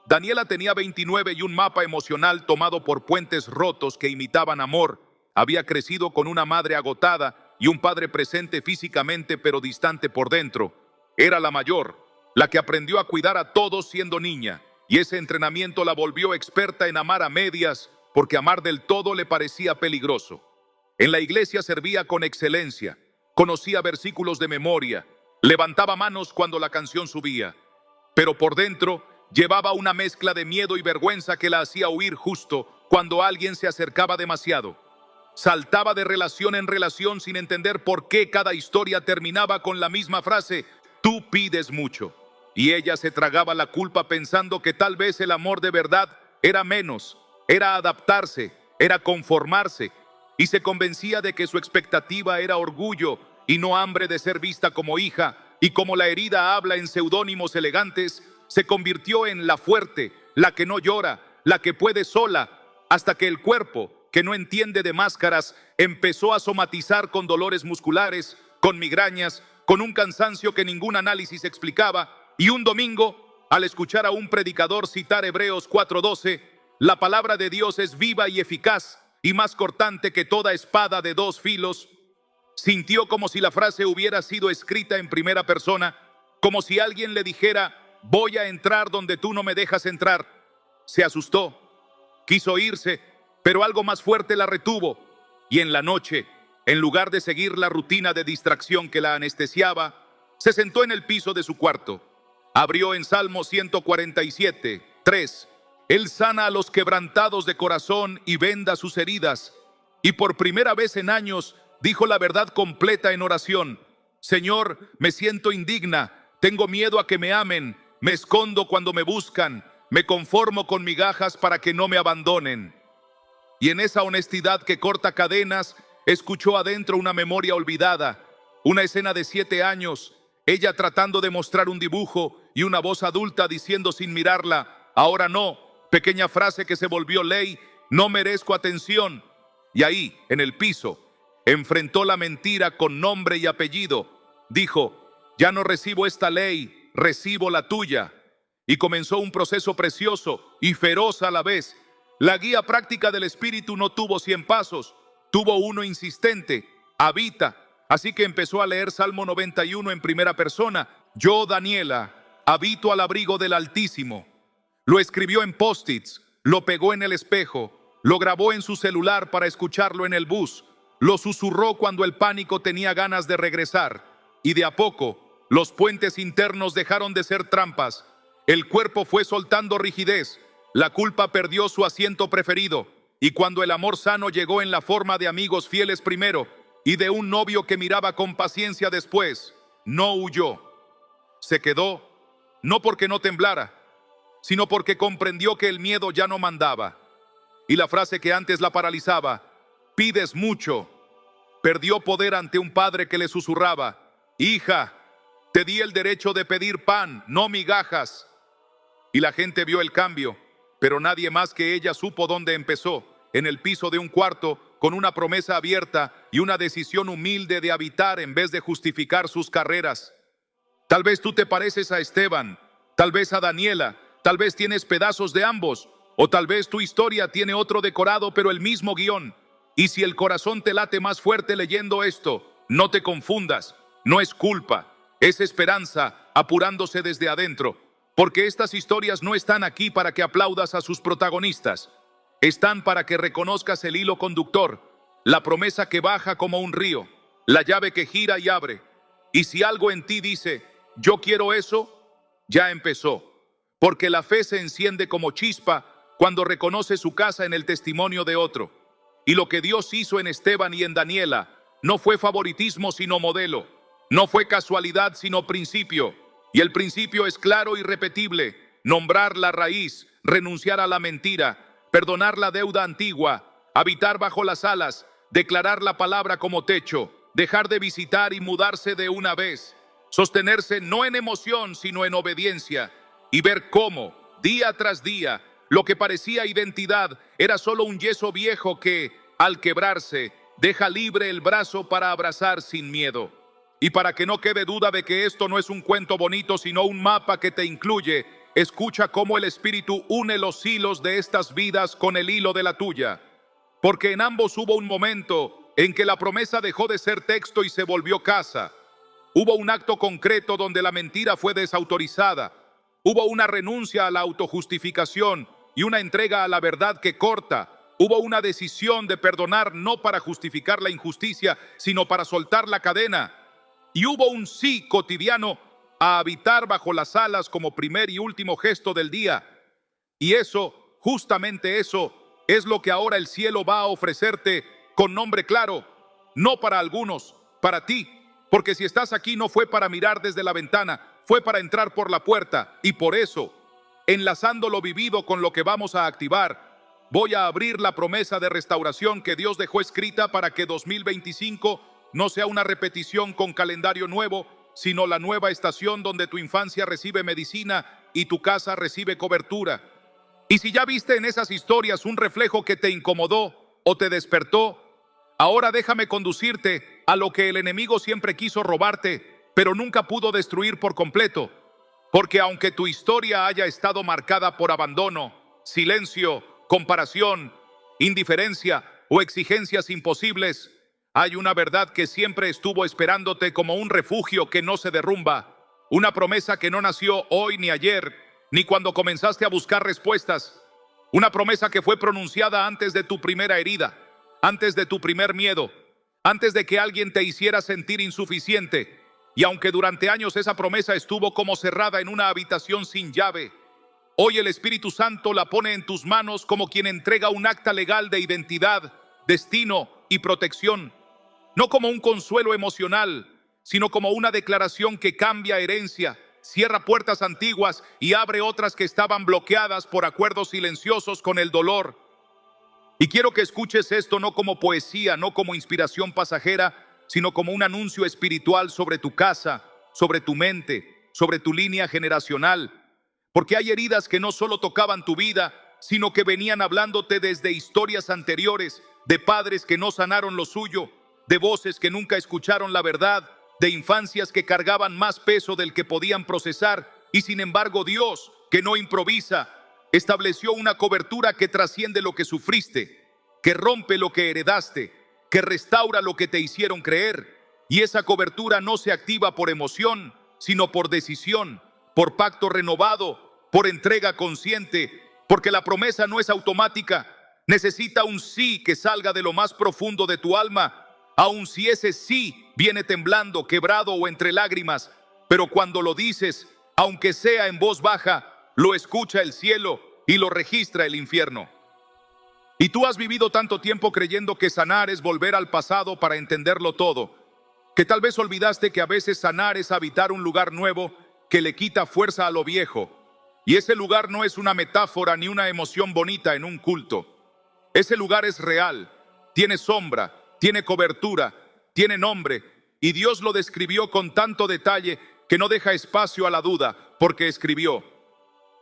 Speaker 1: Daniela tenía 29 y un mapa emocional tomado por puentes rotos que imitaban amor. Había crecido con una madre agotada y un padre presente físicamente pero distante por dentro. Era la mayor, la que aprendió a cuidar a todos siendo niña. Y ese entrenamiento la volvió experta en amar a medias, porque amar del todo le parecía peligroso. En la iglesia servía con excelencia, conocía versículos de memoria, levantaba manos cuando la canción subía, pero por dentro llevaba una mezcla de miedo y vergüenza que la hacía huir justo cuando alguien se acercaba demasiado. Saltaba de relación en relación sin entender por qué cada historia terminaba con la misma frase: tú pides mucho. Y ella se tragaba la culpa pensando que tal vez el amor de verdad era menos, era adaptarse, era conformarse, y se convencía de que su expectativa era orgullo y no hambre de ser vista como hija, y como la herida habla en seudónimos elegantes, se convirtió en la fuerte, la que no llora, la que puede sola, hasta que el cuerpo, que no entiende de máscaras, empezó a somatizar con dolores musculares, con migrañas, con un cansancio que ningún análisis explicaba. Y un domingo, al escuchar a un predicador citar Hebreos 4:12, la palabra de Dios es viva y eficaz y más cortante que toda espada de dos filos, sintió como si la frase hubiera sido escrita en primera persona, como si alguien le dijera: voy a entrar donde tú no me dejas entrar. Se asustó, quiso irse, pero algo más fuerte la retuvo, y en la noche, en lugar de seguir la rutina de distracción que la anestesiaba, se sentó en el piso de su cuarto. Abrió en Salmo 147:3. Él sana a los quebrantados de corazón y venda sus heridas. Y por primera vez en años dijo la verdad completa en oración: Señor, me siento indigna, tengo miedo a que me amen, me escondo cuando me buscan, me conformo con migajas para que no me abandonen. y en esa honestidad que corta cadenas, escuchó adentro una memoria olvidada, una escena de 7 años, ella tratando de mostrar un dibujo y una voz adulta diciendo sin mirarla, ahora no, pequeña frase que se volvió ley, no merezco atención. Y ahí, en el piso, enfrentó la mentira con nombre y apellido. Dijo, ya no recibo esta ley, recibo la tuya. Y comenzó un proceso precioso y feroz a la vez. La guía práctica del Espíritu no tuvo 100 pasos, tuvo uno insistente, habita. Así que empezó a leer Salmo 91 en primera persona. Yo, Daniela, habito al abrigo del Altísimo. Lo escribió en post-its, lo pegó en el espejo, lo grabó en su celular para escucharlo en el bus, lo susurró cuando el pánico tenía ganas de regresar. Y de a poco, los puentes internos dejaron de ser trampas. El cuerpo fue soltando rigidez. La culpa perdió su asiento preferido. Y cuando el amor sano llegó en la forma de amigos fieles primero y de un novio que miraba con paciencia después, no huyó. Se quedó, no porque no temblara, sino porque comprendió que el miedo ya no mandaba. Y la frase que antes la paralizaba, pides mucho, perdió poder ante un padre que le susurraba, hija, te di el derecho de pedir pan, no migajas. Y la gente vio el cambio, pero nadie más que ella supo dónde empezó, en el piso de un cuarto, con una promesa abierta y una decisión humilde de habitar en vez de justificar sus carreras. Tal vez tú te pareces a Esteban, tal vez a Daniela, tal vez tienes pedazos de ambos, o tal vez tu historia tiene otro decorado pero el mismo guión. Y si el corazón te late más fuerte leyendo esto, no te confundas, no es culpa, es esperanza apurándose desde adentro, porque estas historias no están aquí para que aplaudas a sus protagonistas, están para que reconozcas el hilo conductor, la promesa que baja como un río, la llave que gira y abre. Y si algo en ti dice, yo quiero eso, ya empezó, porque la fe se enciende como chispa cuando reconoce su casa en el testimonio de otro. Y lo que Dios hizo en Esteban y en Daniela no fue favoritismo sino modelo, no fue casualidad sino principio. Y el principio es claro y repetible, nombrar la raíz, renunciar a la mentira, perdonar la deuda antigua, habitar bajo las alas, declarar la palabra como techo, dejar de visitar y mudarse de una vez, sostenerse no en emoción sino en obediencia y ver cómo, día tras día, lo que parecía identidad era solo un yeso viejo que, al quebrarse, deja libre el brazo para abrazar sin miedo. Y para que no quede duda de que esto no es un cuento bonito, sino un mapa que te incluye, escucha cómo el Espíritu une los hilos de estas vidas con el hilo de la tuya. Porque en ambos hubo un momento en que la promesa dejó de ser texto y se volvió casa. Hubo un acto concreto donde la mentira fue desautorizada. Hubo una renuncia a la autojustificación y una entrega a la verdad que corta. Hubo una decisión de perdonar no para justificar la injusticia, sino para soltar la cadena. Y hubo un sí cotidiano a habitar bajo las alas como primer y último gesto del día. Y eso, justamente eso, es lo que ahora el cielo va a ofrecerte con nombre claro, no para algunos, para ti. Porque si estás aquí no fue para mirar desde la ventana, fue para entrar por la puerta. Y por eso, enlazando lo vivido con lo que vamos a activar, voy a abrir la promesa de restauración que Dios dejó escrita para que 2025 no sea una repetición con calendario nuevo, sino la nueva estación donde tu infancia recibe medicina y tu casa recibe cobertura. Y si ya viste en esas historias un reflejo que te incomodó o te despertó, ahora déjame conducirte a lo que el enemigo siempre quiso robarte, pero nunca pudo destruir por completo. Porque aunque tu historia haya estado marcada por abandono, silencio, comparación, indiferencia o exigencias imposibles, hay una verdad que siempre estuvo esperándote como un refugio que no se derrumba, una promesa que no nació hoy ni ayer, ni cuando comenzaste a buscar respuestas, una promesa que fue pronunciada antes de tu primera herida, antes de tu primer miedo, antes de que alguien te hiciera sentir insuficiente. Y aunque durante años esa promesa estuvo como cerrada en una habitación sin llave, hoy el Espíritu Santo la pone en tus manos como quien entrega un acta legal de identidad, destino y protección. No como un consuelo emocional, sino como una declaración que cambia herencia, cierra puertas antiguas y abre otras que estaban bloqueadas por acuerdos silenciosos con el dolor. Y quiero que escuches esto no como poesía, no como inspiración pasajera, sino como un anuncio espiritual sobre tu casa, sobre tu mente, sobre tu línea generacional. Porque hay heridas que no solo tocaban tu vida, sino que venían hablándote desde historias anteriores, de padres que no sanaron lo suyo, de voces que nunca escucharon la verdad, de infancias que cargaban más peso del que podían procesar, y sin embargo Dios, que no improvisa, estableció una cobertura que trasciende lo que sufriste, que rompe lo que heredaste, que restaura lo que te hicieron creer. Y esa cobertura no se activa por emoción, sino por decisión, por pacto renovado, por entrega consciente, porque la promesa no es automática. Necesita un sí que salga de lo más profundo de tu alma, aun si ese sí viene temblando, quebrado o entre lágrimas. Pero cuando lo dices, aunque sea en voz baja, lo escucha el cielo y lo registra el infierno. Y tú has vivido tanto tiempo creyendo que sanar es volver al pasado para entenderlo todo, que tal vez olvidaste que a veces sanar es habitar un lugar nuevo que le quita fuerza a lo viejo. Y ese lugar no es una metáfora ni una emoción bonita en un culto. Ese lugar es real, tiene sombra, tiene cobertura, tiene nombre, y Dios lo describió con tanto detalle que no deja espacio a la duda, porque escribió: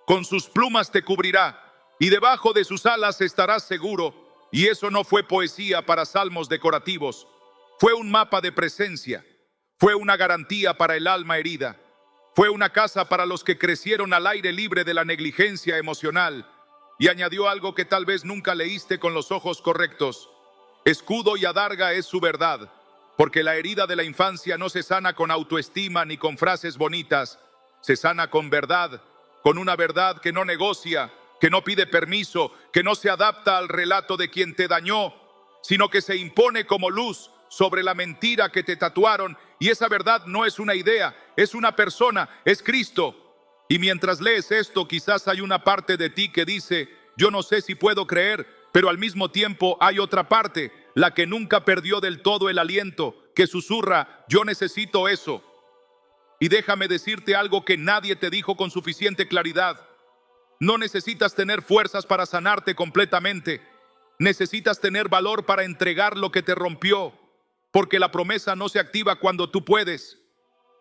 Speaker 1: con sus plumas te cubrirá, y debajo de sus alas estarás seguro. Y eso no fue poesía para salmos decorativos, fue un mapa de presencia, fue una garantía para el alma herida, fue una casa para los que crecieron al aire libre de la negligencia emocional. Y añadió algo que tal vez nunca leíste con los ojos correctos: escudo y adarga es su verdad, porque la herida de la infancia no se sana con autoestima ni con frases bonitas, se sana con verdad, con una verdad que no negocia, que no pide permiso, que no se adapta al relato de quien te dañó, sino que se impone como luz sobre la mentira que te tatuaron. Y esa verdad no es una idea, es una persona, es Cristo. Y mientras lees esto, quizás hay una parte de ti que dice: yo no sé si puedo creer, pero al mismo tiempo hay otra parte, la que nunca perdió del todo el aliento, que susurra: yo necesito eso. Y déjame decirte algo que nadie te dijo con suficiente claridad: no necesitas tener fuerzas para sanarte completamente, necesitas tener valor para entregar lo que te rompió, porque la promesa no se activa cuando tú puedes,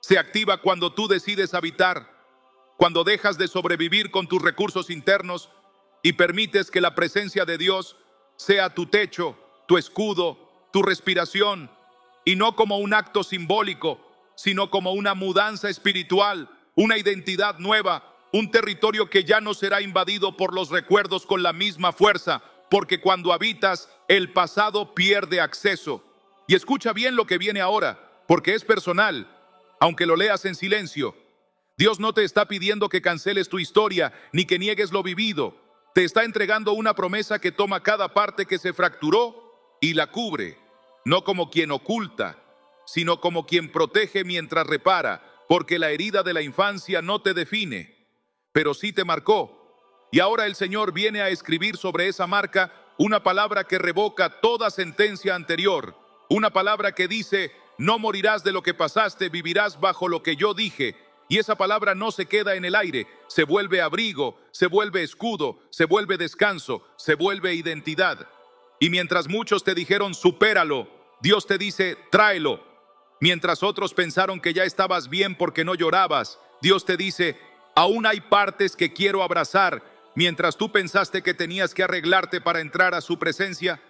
Speaker 1: se activa cuando tú decides habitar, cuando dejas de sobrevivir con tus recursos internos y permites que la presencia de Dios sea tu techo, tu escudo, tu respiración, y no como un acto simbólico, sino como una mudanza espiritual, una identidad nueva, un territorio que ya no será invadido por los recuerdos con la misma fuerza, porque cuando habitas, el pasado pierde acceso. Y escucha bien lo que viene ahora, porque es personal, aunque lo leas en silencio. Dios no te está pidiendo que canceles tu historia, ni que niegues lo vivido. Te está entregando una promesa que toma cada parte que se fracturó y la cubre, no como quien oculta, sino como quien protege mientras repara, porque la herida de la infancia no te define, pero sí te marcó. Y ahora el Señor viene a escribir sobre esa marca una palabra que revoca toda sentencia anterior, una palabra que dice: no morirás de lo que pasaste, vivirás bajo lo que yo dije. Y esa palabra no se queda en el aire, se vuelve abrigo, se vuelve escudo, se vuelve descanso, se vuelve identidad. Y mientras muchos te dijeron: supéralo, Dios te dice: tráelo. Mientras otros pensaron que ya estabas bien porque no llorabas, Dios te dice: aún hay partes que quiero abrazar. Mientras tú pensaste que tenías que arreglarte para entrar a su presencia,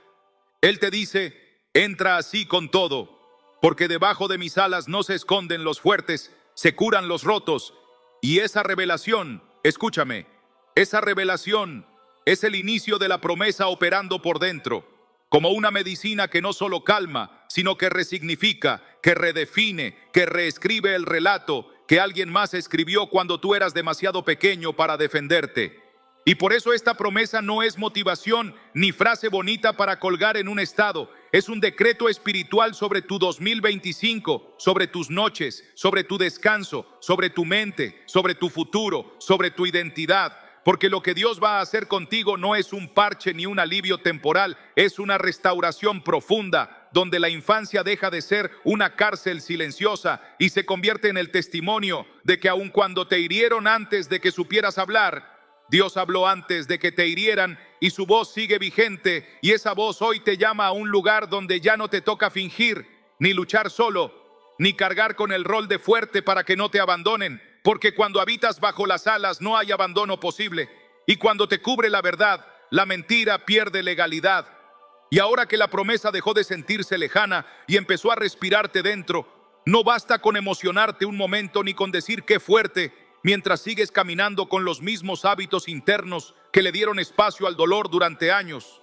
Speaker 1: Él te dice: entra así con todo, porque debajo de mis alas no se esconden los fuertes, se curan los rotos. Y esa revelación, escúchame, esa revelación es el inicio de la promesa operando por dentro, como una medicina que no solo calma, sino que resignifica, que redefine, que reescribe el relato que alguien más escribió cuando tú eras demasiado pequeño para defenderte. Y por eso esta promesa no es motivación ni frase bonita para colgar en un estado. Es un decreto espiritual sobre tu 2025, sobre tus noches, sobre tu descanso, sobre tu mente, sobre tu futuro, sobre tu identidad. Porque lo que Dios va a hacer contigo no es un parche ni un alivio temporal, es una restauración profunda, donde la infancia deja de ser una cárcel silenciosa y se convierte en el testimonio de que aun cuando te hirieron antes de que supieras hablar, Dios habló antes de que te hirieran, y su voz sigue vigente, y esa voz hoy te llama a un lugar donde ya no te toca fingir, ni luchar solo, ni cargar con el rol de fuerte para que no te abandonen, porque cuando habitas bajo las alas no hay abandono posible, y cuando te cubre la verdad, la mentira pierde legalidad. Y ahora que la promesa dejó de sentirse lejana y empezó a respirarte dentro, no basta con emocionarte un momento ni con decir qué fuerte, mientras sigues caminando con los mismos hábitos internos que le dieron espacio al dolor durante años.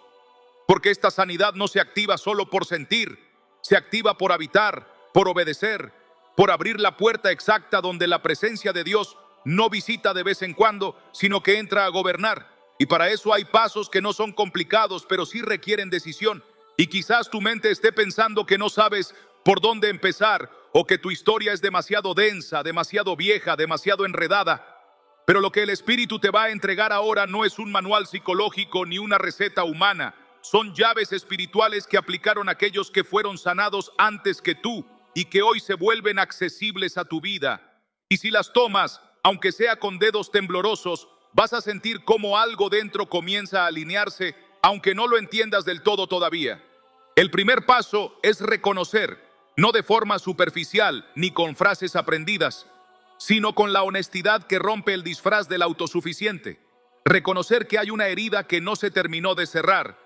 Speaker 1: Porque esta sanidad no se activa solo por sentir, se activa por habitar, por obedecer, por abrir la puerta exacta donde la presencia de Dios no visita de vez en cuando, sino que entra a gobernar. Y para eso hay pasos que no son complicados, pero sí requieren decisión. Y quizás tu mente esté pensando que no sabes por dónde empezar, o que tu historia es demasiado densa, demasiado vieja, demasiado enredada. Pero lo que el Espíritu te va a entregar ahora no es un manual psicológico ni una receta humana. Son llaves espirituales que aplicaron aquellos que fueron sanados antes que tú y que hoy se vuelven accesibles a tu vida. Y si las tomas, aunque sea con dedos temblorosos, vas a sentir cómo algo dentro comienza a alinearse, aunque no lo entiendas del todo todavía. El primer paso es reconocer, no de forma superficial ni con frases aprendidas, sino con la honestidad que rompe el disfraz del autosuficiente. Reconocer que hay una herida que no se terminó de cerrar,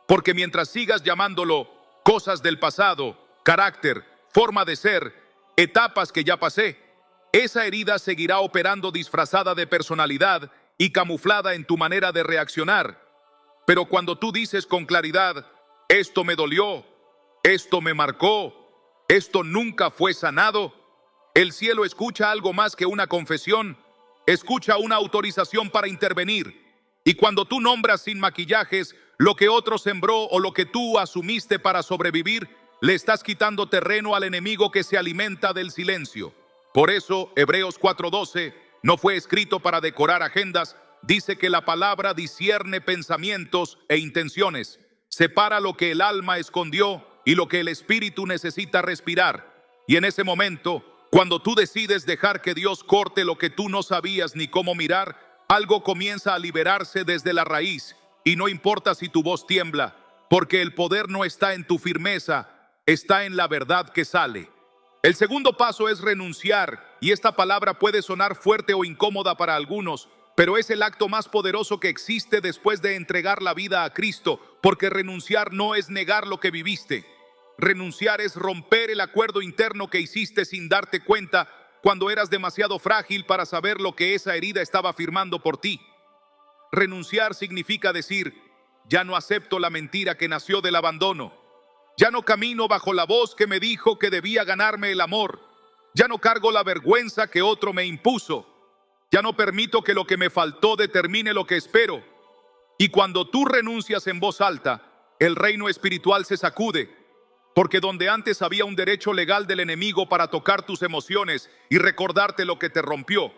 Speaker 1: porque mientras sigas llamándolo cosas del pasado, carácter, forma de ser, etapas que ya pasé, esa herida seguirá operando disfrazada de personalidad y camuflada en tu manera de reaccionar. Pero cuando tú dices con claridad, esto me dolió, esto me marcó, esto nunca fue sanado, el cielo escucha algo más que una confesión, escucha una autorización para intervenir. Y cuando tú nombras sin maquillajes lo que otro sembró o lo que tú asumiste para sobrevivir, le estás quitando terreno al enemigo que se alimenta del silencio. Por eso, Hebreos 4:12 no fue escrito para decorar agendas. Dice que la palabra discierne pensamientos e intenciones, separa lo que el alma escondió y lo que el espíritu necesita respirar. Y en ese momento, cuando tú decides dejar que Dios corte lo que tú no sabías ni cómo mirar, algo comienza a liberarse desde la raíz. Y no importa si tu voz tiembla, porque el poder no está en tu firmeza, está en la verdad que sale. El segundo paso es renunciar, y esta palabra puede sonar fuerte o incómoda para algunos, pero es el acto más poderoso que existe después de entregar la vida a Cristo, porque renunciar no es negar lo que viviste. Renunciar es romper el acuerdo interno que hiciste sin darte cuenta cuando eras demasiado frágil para saber lo que esa herida estaba firmando por ti. Renunciar significa decir, ya no acepto la mentira que nació del abandono. Ya no camino bajo la voz que me dijo que debía ganarme el amor. Ya no cargo la vergüenza que otro me impuso. Ya no permito que lo que me faltó determine lo que espero. Y cuando tú renuncias en voz alta, el reino espiritual se sacude. Porque donde antes había un derecho legal del enemigo para tocar tus emociones y recordarte lo que te rompió,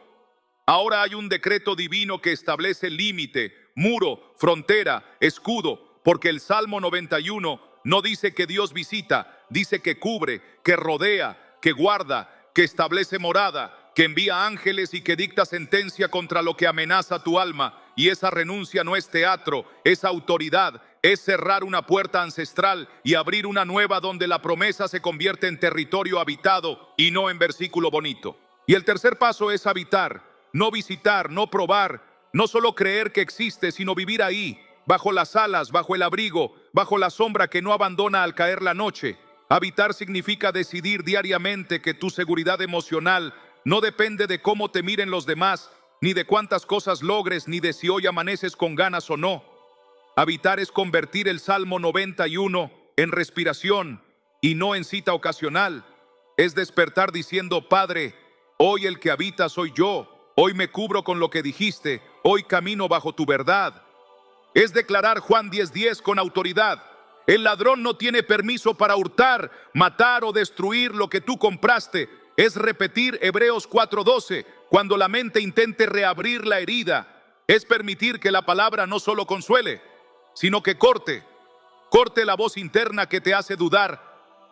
Speaker 1: ahora hay un decreto divino que establece límite, muro, frontera, escudo, porque el Salmo 91 no dice que Dios visita, dice que cubre, que rodea, que guarda, que establece morada, que envía ángeles y que dicta sentencia contra lo que amenaza tu alma. Y esa renuncia no es teatro, es autoridad, es cerrar una puerta ancestral y abrir una nueva donde la promesa se convierte en territorio habitado y no en versículo bonito. Y el tercer paso es habitar, no visitar, no probar, no solo creer que existe, sino vivir ahí, bajo las alas, bajo el abrigo, bajo la sombra que no abandona al caer la noche. Habitar significa decidir diariamente que tu seguridad emocional no depende de cómo te miren los demás, ni de cuántas cosas logres, ni de si hoy amaneces con ganas o no. Habitar es convertir el Salmo 91 en respiración y no en cita ocasional. Es despertar diciendo, Padre, hoy el que habita soy yo. Hoy me cubro con lo que dijiste. Hoy camino bajo tu verdad. Es declarar Juan 10:10 con autoridad. El ladrón no tiene permiso para hurtar, matar o destruir lo que tú compraste. Es repetir Hebreos 4:12 cuando la mente intente reabrir la herida. Es permitir que la palabra no solo consuele, sino que corte la voz interna que te hace dudar,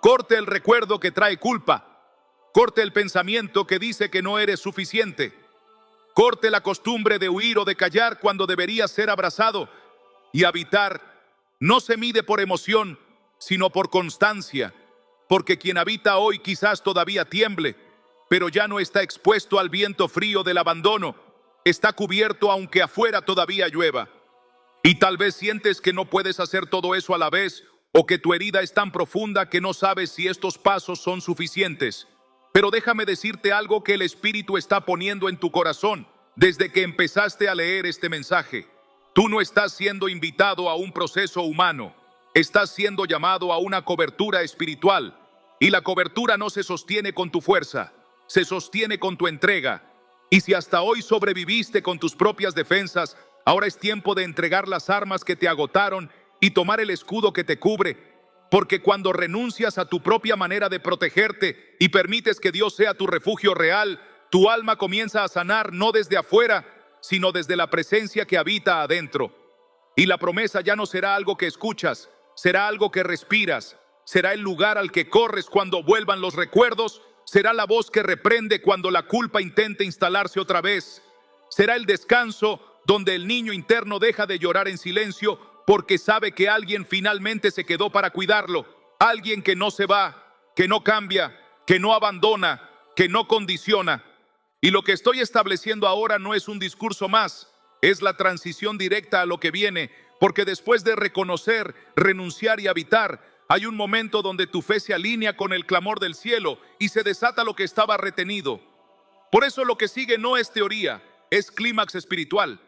Speaker 1: corte el recuerdo que trae culpa, corte el pensamiento que dice que no eres suficiente, corte la costumbre de huir o de callar cuando deberías ser abrazado, Y habitar no se mide por emoción, sino por constancia, porque quien habita hoy quizás todavía tiemble, pero ya no está expuesto al viento frío del abandono, está cubierto aunque afuera todavía llueva. Y tal vez sientes que no puedes hacer todo eso a la vez, o que tu herida es tan profunda que no sabes si estos pasos son suficientes. Pero déjame decirte algo que el Espíritu está poniendo en tu corazón desde que empezaste a leer este mensaje. Tú no estás siendo invitado a un proceso humano, estás siendo llamado a una cobertura espiritual. Y la cobertura no se sostiene con tu fuerza, se sostiene con tu entrega. Y si hasta hoy sobreviviste con tus propias defensas, ahora es tiempo de entregar las armas que te agotaron y tomar el escudo que te cubre. Porque cuando renuncias a tu propia manera de protegerte y permites que Dios sea tu refugio real, tu alma comienza a sanar no desde afuera, sino desde la presencia que habita adentro. Y la promesa ya no será algo que escuchas, será algo que respiras, será el lugar al que corres cuando vuelvan los recuerdos, será la voz que reprende cuando la culpa intente instalarse otra vez, será el descanso donde el niño interno deja de llorar en silencio porque sabe que alguien finalmente se quedó para cuidarlo, alguien que no se va, que no cambia, que no abandona, que no condiciona. Y lo que estoy estableciendo ahora no es un discurso más, es la transición directa a lo que viene, porque después de reconocer, renunciar y habitar, hay un momento donde tu fe se alinea con el clamor del cielo y se desata lo que estaba retenido. Por eso lo que sigue no es teoría, es clímax espiritual.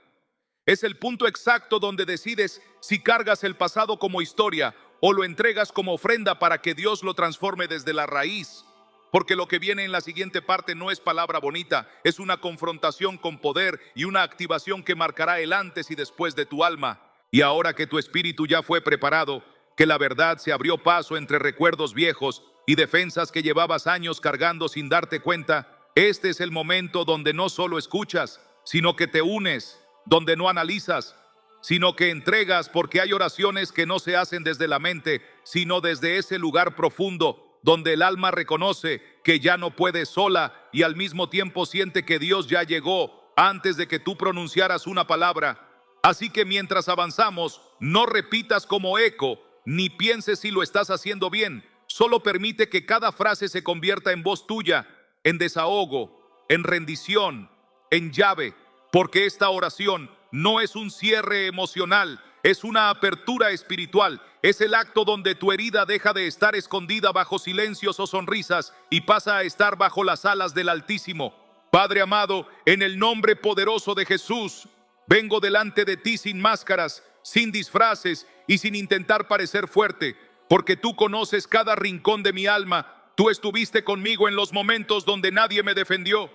Speaker 1: Es el punto exacto donde decides si cargas el pasado como historia o lo entregas como ofrenda para que Dios lo transforme desde la raíz. Porque lo que viene en la siguiente parte no es palabra bonita, es una confrontación con poder y una activación que marcará el antes y después de tu alma. Y ahora que tu espíritu ya fue preparado, que la verdad se abrió paso entre recuerdos viejos y defensas que llevabas años cargando sin darte cuenta, este es el momento donde no solo escuchas, sino que te unes, donde no analizas, sino que entregas, porque hay oraciones que no se hacen desde la mente, sino desde ese lugar profundo, donde el alma reconoce que ya no puede sola y al mismo tiempo siente que Dios ya llegó antes de que tú pronunciaras una palabra. Así que mientras avanzamos, no repitas como eco, ni pienses si lo estás haciendo bien. Solo permite que cada frase se convierta en voz tuya, en desahogo, en rendición, en llave. Porque esta oración no es un cierre emocional, es una apertura espiritual. Es el acto donde tu herida deja de estar escondida bajo silencios o sonrisas y pasa a estar bajo las alas del Altísimo. Padre amado, en el nombre poderoso de Jesús, vengo delante de ti sin máscaras, sin disfraces y sin intentar parecer fuerte, porque tú conoces cada rincón de mi alma. Tú estuviste conmigo en los momentos donde nadie me defendió.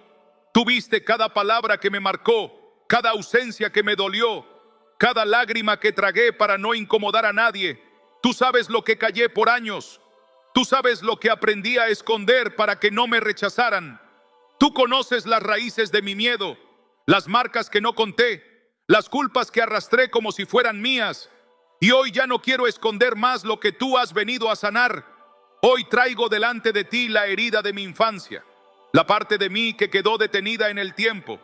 Speaker 1: Tú viste cada palabra que me marcó, cada ausencia que me dolió, cada lágrima que tragué para no incomodar a nadie. Tú sabes lo que callé por años. Tú sabes lo que aprendí a esconder para que no me rechazaran. Tú conoces las raíces de mi miedo, las marcas que no conté, las culpas que arrastré como si fueran mías. Y hoy ya no quiero esconder más lo que tú has venido a sanar. Hoy traigo delante de ti la herida de mi infancia, la parte de mí que quedó detenida en el tiempo,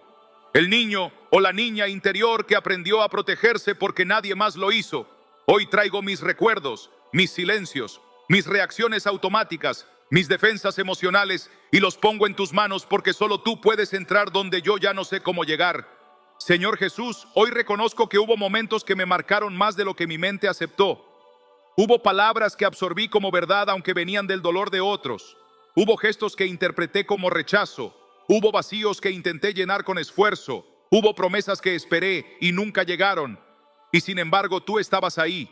Speaker 1: el niño o la niña interior que aprendió a protegerse porque nadie más lo hizo. Hoy traigo mis recuerdos, mis silencios, mis reacciones automáticas, mis defensas emocionales y los pongo en tus manos porque solo tú puedes entrar donde yo ya no sé cómo llegar. Señor Jesús, hoy reconozco que hubo momentos que me marcaron más de lo que mi mente aceptó. Hubo palabras que absorbí como verdad aunque venían del dolor de otros. Hubo gestos que interpreté como rechazo. Hubo vacíos que intenté llenar con esfuerzo. Hubo promesas que esperé y nunca llegaron. Y sin embargo, tú estabas ahí,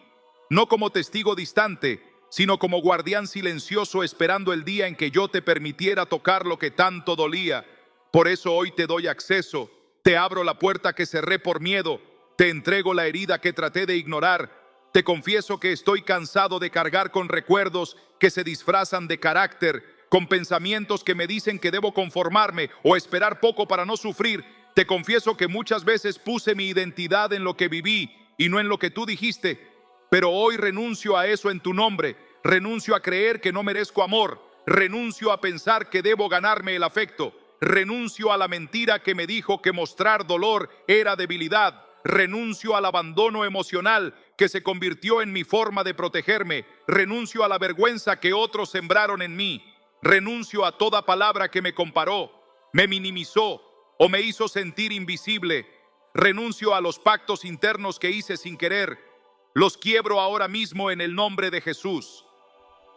Speaker 1: no como testigo distante, sino como guardián silencioso esperando el día en que yo te permitiera tocar lo que tanto dolía. Por eso hoy te doy acceso, te abro la puerta que cerré por miedo, te entrego la herida que traté de ignorar. Te confieso que estoy cansado de cargar con recuerdos que se disfrazan de carácter, con pensamientos que me dicen que debo conformarme o esperar poco para no sufrir. Te confieso que muchas veces puse mi identidad en lo que viví y no en lo que tú dijiste. Pero hoy renuncio a eso en tu nombre. Renuncio a creer que no merezco amor. Renuncio a pensar que debo ganarme el afecto. Renuncio a la mentira que me dijo que mostrar dolor era debilidad. renuncio al abandono emocional que se convirtió en mi forma de protegerme, renuncio a la vergüenza que otros sembraron en mí, renuncio a toda palabra que me comparó, me minimizó o me hizo sentir invisible, renuncio a los pactos internos que hice sin querer, los quiebro ahora mismo en el nombre de Jesús.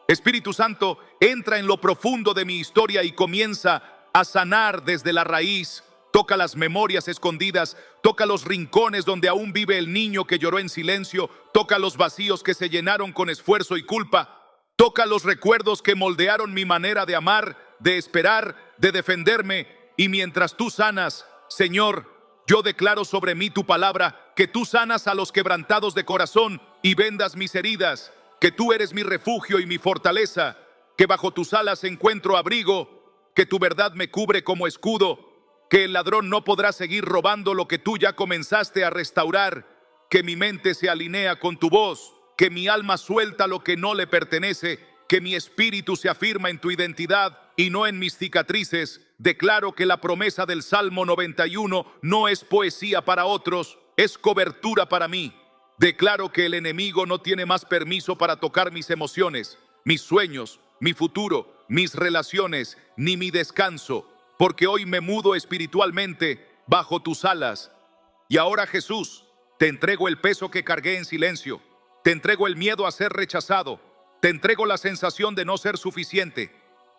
Speaker 1: Espíritu Santo, entra en lo profundo de mi historia y comienza a sanar desde la raíz. Toca las memorias escondidas, toca los rincones donde aún vive el niño que lloró en silencio, toca los vacíos que se llenaron con esfuerzo y culpa, toca los recuerdos que moldearon mi manera de amar, de esperar, de defenderme. Y mientras tú sanas, Señor, yo declaro sobre mí tu palabra, que tú sanas a los quebrantados de corazón y vendas mis heridas, que tú eres mi refugio y mi fortaleza, que bajo tus alas encuentro abrigo, que tu verdad me cubre como escudo, que el ladrón no podrá seguir robando lo que tú ya comenzaste a restaurar, que mi mente se alinea con tu voz, que mi alma suelta lo que no le pertenece, que mi espíritu se afirma en tu identidad y no en mis cicatrices. Declaro que la promesa del Salmo 91 no es poesía para otros, es cobertura para mí. Declaro que el enemigo no tiene más permiso para tocar mis emociones, mis sueños, mi futuro, mis relaciones, ni mi descanso, porque hoy me mudo espiritualmente bajo tus alas. Y ahora, Jesús, te entrego el peso que cargué en silencio, te entrego el miedo a ser rechazado, te entrego la sensación de no ser suficiente,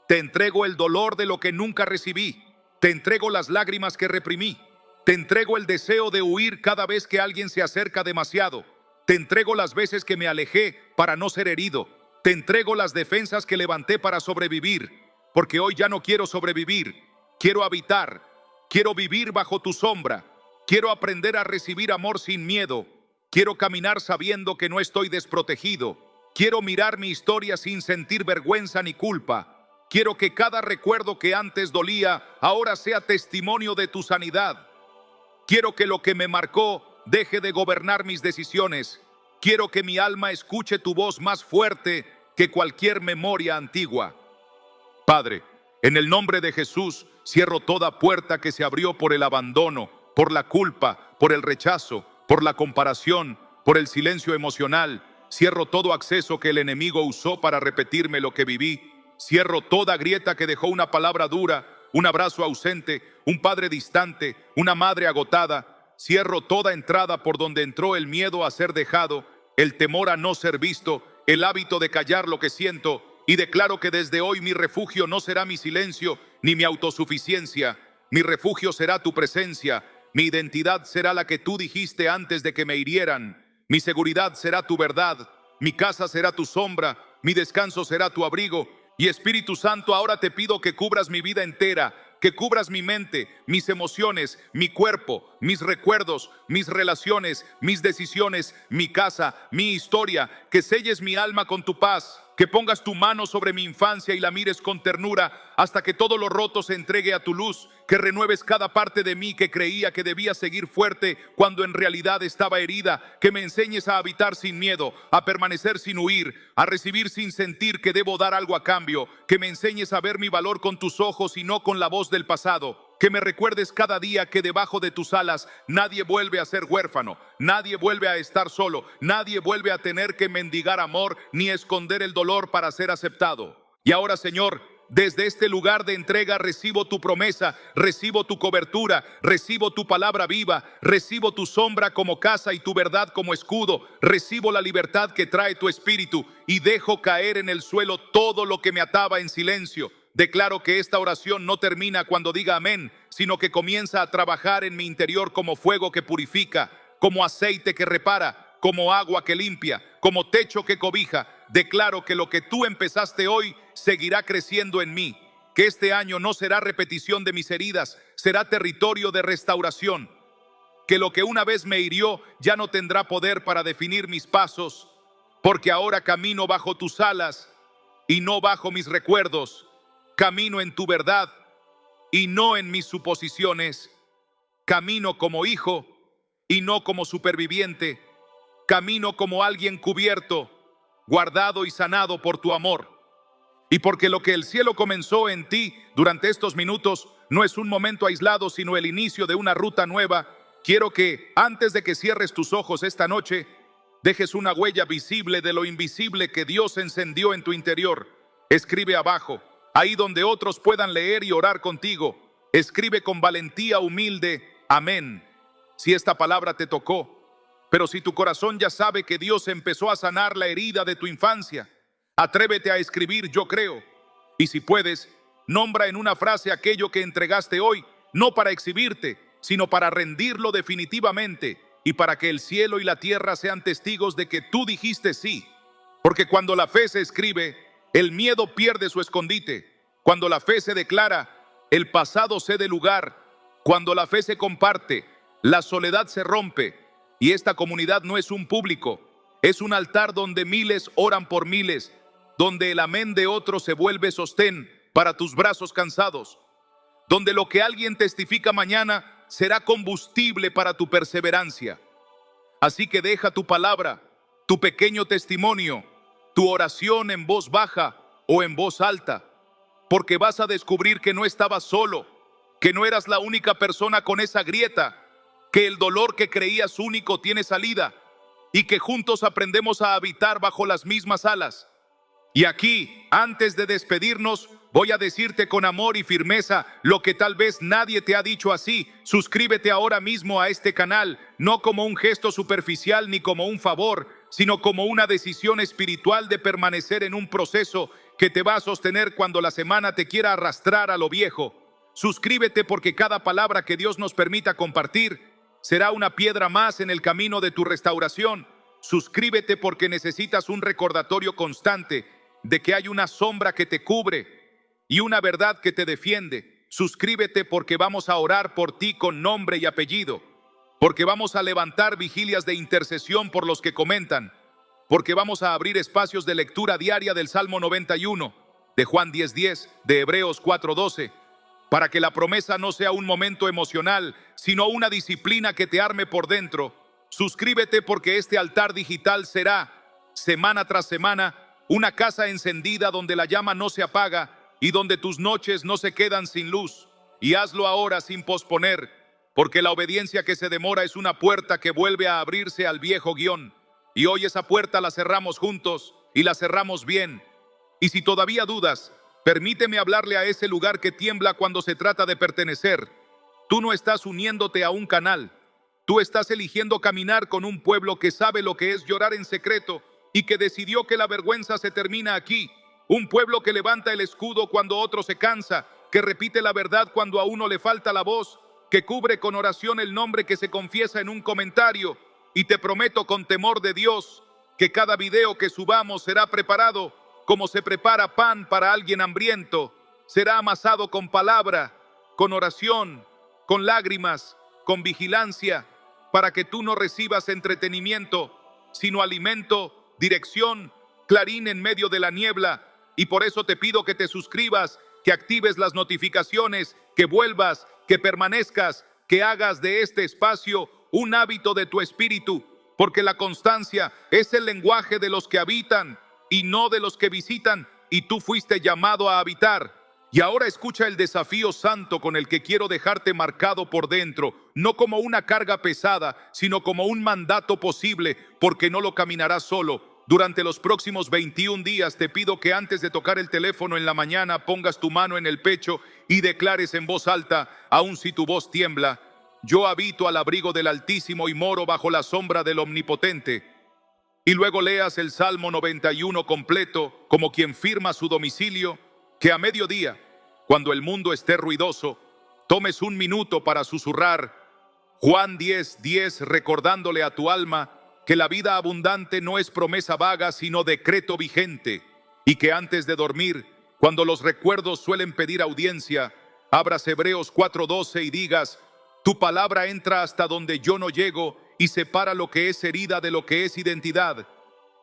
Speaker 1: te entrego el dolor de lo que nunca recibí, te entrego las lágrimas que reprimí, te entrego el deseo de huir cada vez que alguien se acerca demasiado, te entrego las veces que me alejé para no ser herido, te entrego las defensas que levanté para sobrevivir, porque hoy ya no quiero sobrevivir, quiero habitar, quiero vivir bajo tu sombra, quiero aprender a recibir amor sin miedo, quiero caminar sabiendo que no estoy desprotegido, quiero mirar mi historia sin sentir vergüenza ni culpa, quiero que cada recuerdo que antes dolía ahora sea testimonio de tu sanidad, quiero que lo que me marcó deje de gobernar mis decisiones, quiero que mi alma escuche tu voz más fuerte que cualquier memoria antigua. Padre, en el nombre de Jesús, cierro toda puerta que se abrió por el abandono, por la culpa, por el rechazo, por la comparación, por el silencio emocional. Cierro todo acceso que el enemigo usó para repetirme lo que viví. Cierro toda grieta que dejó una palabra dura, un abrazo ausente, un padre distante, una madre agotada. Cierro toda entrada por donde entró el miedo a ser dejado, el temor a no ser visto, el hábito de callar lo que siento, y declaro que desde hoy mi refugio no será mi silencio ni mi autosuficiencia. Mi refugio será tu presencia, mi identidad será la que tú dijiste antes de que me hirieran, mi seguridad será tu verdad, mi casa será tu sombra, mi descanso será tu abrigo. Y Espíritu Santo, ahora te pido que cubras mi vida entera, que cubras mi mente, mis emociones, mi cuerpo, mis recuerdos, mis relaciones, mis decisiones, mi casa, mi historia, que selles mi alma con tu paz, que pongas tu mano sobre mi infancia y la mires con ternura hasta que todo lo roto se entregue a tu luz, que renueves cada parte de mí que creía que debía seguir fuerte cuando en realidad estaba herida, que me enseñes a habitar sin miedo, a permanecer sin huir, a recibir sin sentir que debo dar algo a cambio, que me enseñes a ver mi valor con tus ojos y no con la voz del pasado. Que me recuerdes cada día que debajo de tus alas nadie vuelve a ser huérfano, nadie vuelve a estar solo, nadie vuelve a tener que mendigar amor ni esconder el dolor para ser aceptado. Y ahora, Señor, desde este lugar de entrega recibo tu promesa, recibo tu cobertura, recibo tu palabra viva, recibo tu sombra como casa y tu verdad como escudo, recibo la libertad que trae tu espíritu y dejo caer en el suelo todo lo que me ataba en silencio. Declaro que esta oración no termina cuando diga amén, sino que comienza a trabajar en mi interior como fuego que purifica, como aceite que repara, como agua que limpia, como techo que cobija. Declaro que lo que tú empezaste hoy seguirá creciendo en mí, que este año no será repetición de mis heridas, será territorio de restauración, que lo que una vez me hirió ya no tendrá poder para definir mis pasos, porque ahora camino bajo tus alas y no bajo mis recuerdos. Camino en tu verdad y no en mis suposiciones. Camino como hijo y no como superviviente. Camino como alguien cubierto, guardado y sanado por tu amor. Y porque lo que el cielo comenzó en ti durante estos minutos no es un momento aislado, sino el inicio de una ruta nueva. quiero que, antes de que cierres tus ojos esta noche, dejes una huella visible de lo invisible que Dios encendió en tu interior. Escribe abajo, ahí donde otros puedan leer y orar contigo. Escribe con valentía humilde, amén. Si esta palabra te tocó, pero si tu corazón ya sabe que Dios empezó a sanar la herida de tu infancia, atrévete a escribir yo creo. Y si puedes, nombra en una frase aquello que entregaste hoy, no para exhibirte, sino para rendirlo definitivamente y para que el cielo y la tierra sean testigos de que tú dijiste sí. Porque cuando la fe se escribe, el miedo pierde su escondite. Cuando la fe se declara, el pasado cede lugar. Cuando la fe se comparte, la soledad se rompe. Y esta comunidad no es un público, es un altar donde miles oran por miles, donde el amén de otros se vuelve sostén para tus brazos cansados, donde lo que alguien testifica mañana será combustible para tu perseverancia. Así que deja tu palabra, tu pequeño testimonio, tu oración en voz baja o en voz alta, porque vas a descubrir que no estabas solo, que no eras la única persona con esa grieta, que el dolor que creías único tiene salida y que juntos aprendemos a habitar bajo las mismas alas. Y aquí, antes de despedirnos, voy a decirte con amor y firmeza lo que tal vez nadie te ha dicho así. Suscríbete ahora mismo a este canal, no como un gesto superficial ni como un favor, sino como una decisión espiritual de permanecer en un proceso que te va a sostener cuando la semana te quiera arrastrar a lo viejo. Suscríbete porque cada palabra que Dios nos permita compartir será una piedra más en el camino de tu restauración. Suscríbete porque necesitas un recordatorio constante de que hay una sombra que te cubre y una verdad que te defiende. Suscríbete porque vamos a orar por ti con nombre y apellido, porque vamos a levantar vigilias de intercesión por los que comentan, porque vamos a abrir espacios de lectura diaria del Salmo 91, de Juan 10:10, de Hebreos 4:12, para que la promesa no sea un momento emocional, sino una disciplina que te arme por dentro. Suscríbete porque este altar digital será, semana tras semana, una casa encendida donde la llama no se apaga y donde tus noches no se quedan sin luz. Y hazlo ahora sin posponer, porque la obediencia que se demora es una puerta que vuelve a abrirse al viejo guión. Y hoy esa puerta la cerramos juntos y la cerramos bien. Y si todavía dudas, permíteme hablarle a ese lugar que tiembla cuando se trata de pertenecer. Tú no estás uniéndote a un canal. Tú estás eligiendo caminar con un pueblo que sabe lo que es llorar en secreto y que decidió que la vergüenza se termina aquí. Un pueblo que levanta el escudo cuando otro se cansa, que repite la verdad cuando a uno le falta la voz, que cubre con oración el nombre que se confiesa en un comentario. Y te prometo con temor de Dios que cada video que subamos será preparado como se prepara pan para alguien hambriento. Será amasado con palabra, con oración, con lágrimas, con vigilancia, para que tú no recibas entretenimiento, sino alimento, dirección, clarín en medio de la niebla. Y por eso te pido que te suscribas, que actives las notificaciones, que vuelvas, que permanezcas, que hagas de este espacio un hábito de tu espíritu, porque la constancia es el lenguaje de los que habitan y no de los que visitan, y tú fuiste llamado a habitar. Y ahora escucha el desafío santo con el que quiero dejarte marcado por dentro, no como una carga pesada, sino como un mandato posible, porque no lo caminarás solo. Durante los próximos 21 días te pido que antes de tocar el teléfono en la mañana pongas tu mano en el pecho y declares en voz alta, aun si tu voz tiembla: yo habito al abrigo del Altísimo y moro bajo la sombra del Omnipotente. Y luego leas el Salmo 91 completo como quien firma su domicilio, que a mediodía, cuando el mundo esté ruidoso, tomes un minuto para susurrar Juan 10:10, recordándole a tu alma que la vida abundante no es promesa vaga, sino decreto vigente, y que antes de dormir, cuando los recuerdos suelen pedir audiencia, abras Hebreos 4:12 y digas: tu palabra entra hasta donde yo no llego y separa lo que es herida de lo que es identidad.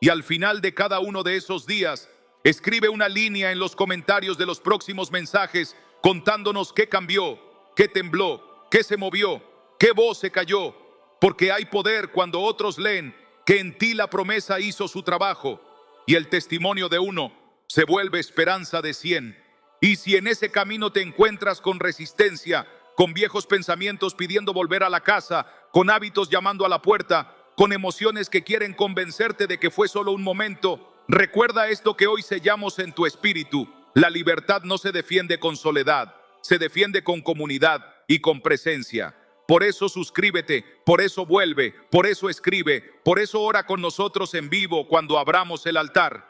Speaker 1: Y al final de cada uno de esos días, escribe una línea en los comentarios de los próximos mensajes contándonos qué cambió, qué tembló, qué se movió, qué voz se cayó, porque hay poder cuando otros leen que en ti la promesa hizo su trabajo y el testimonio de uno se vuelve esperanza de 100. Y si en ese camino te encuentras con resistencia, con viejos pensamientos pidiendo volver a la casa, con hábitos llamando a la puerta, con emociones que quieren convencerte de que fue solo un momento. Recuerda esto que hoy sellamos en tu espíritu. La libertad no se defiende con soledad, se defiende con comunidad y con presencia. Por eso suscríbete, por eso vuelve, por eso escribe, por eso ora con nosotros en vivo cuando abramos el altar.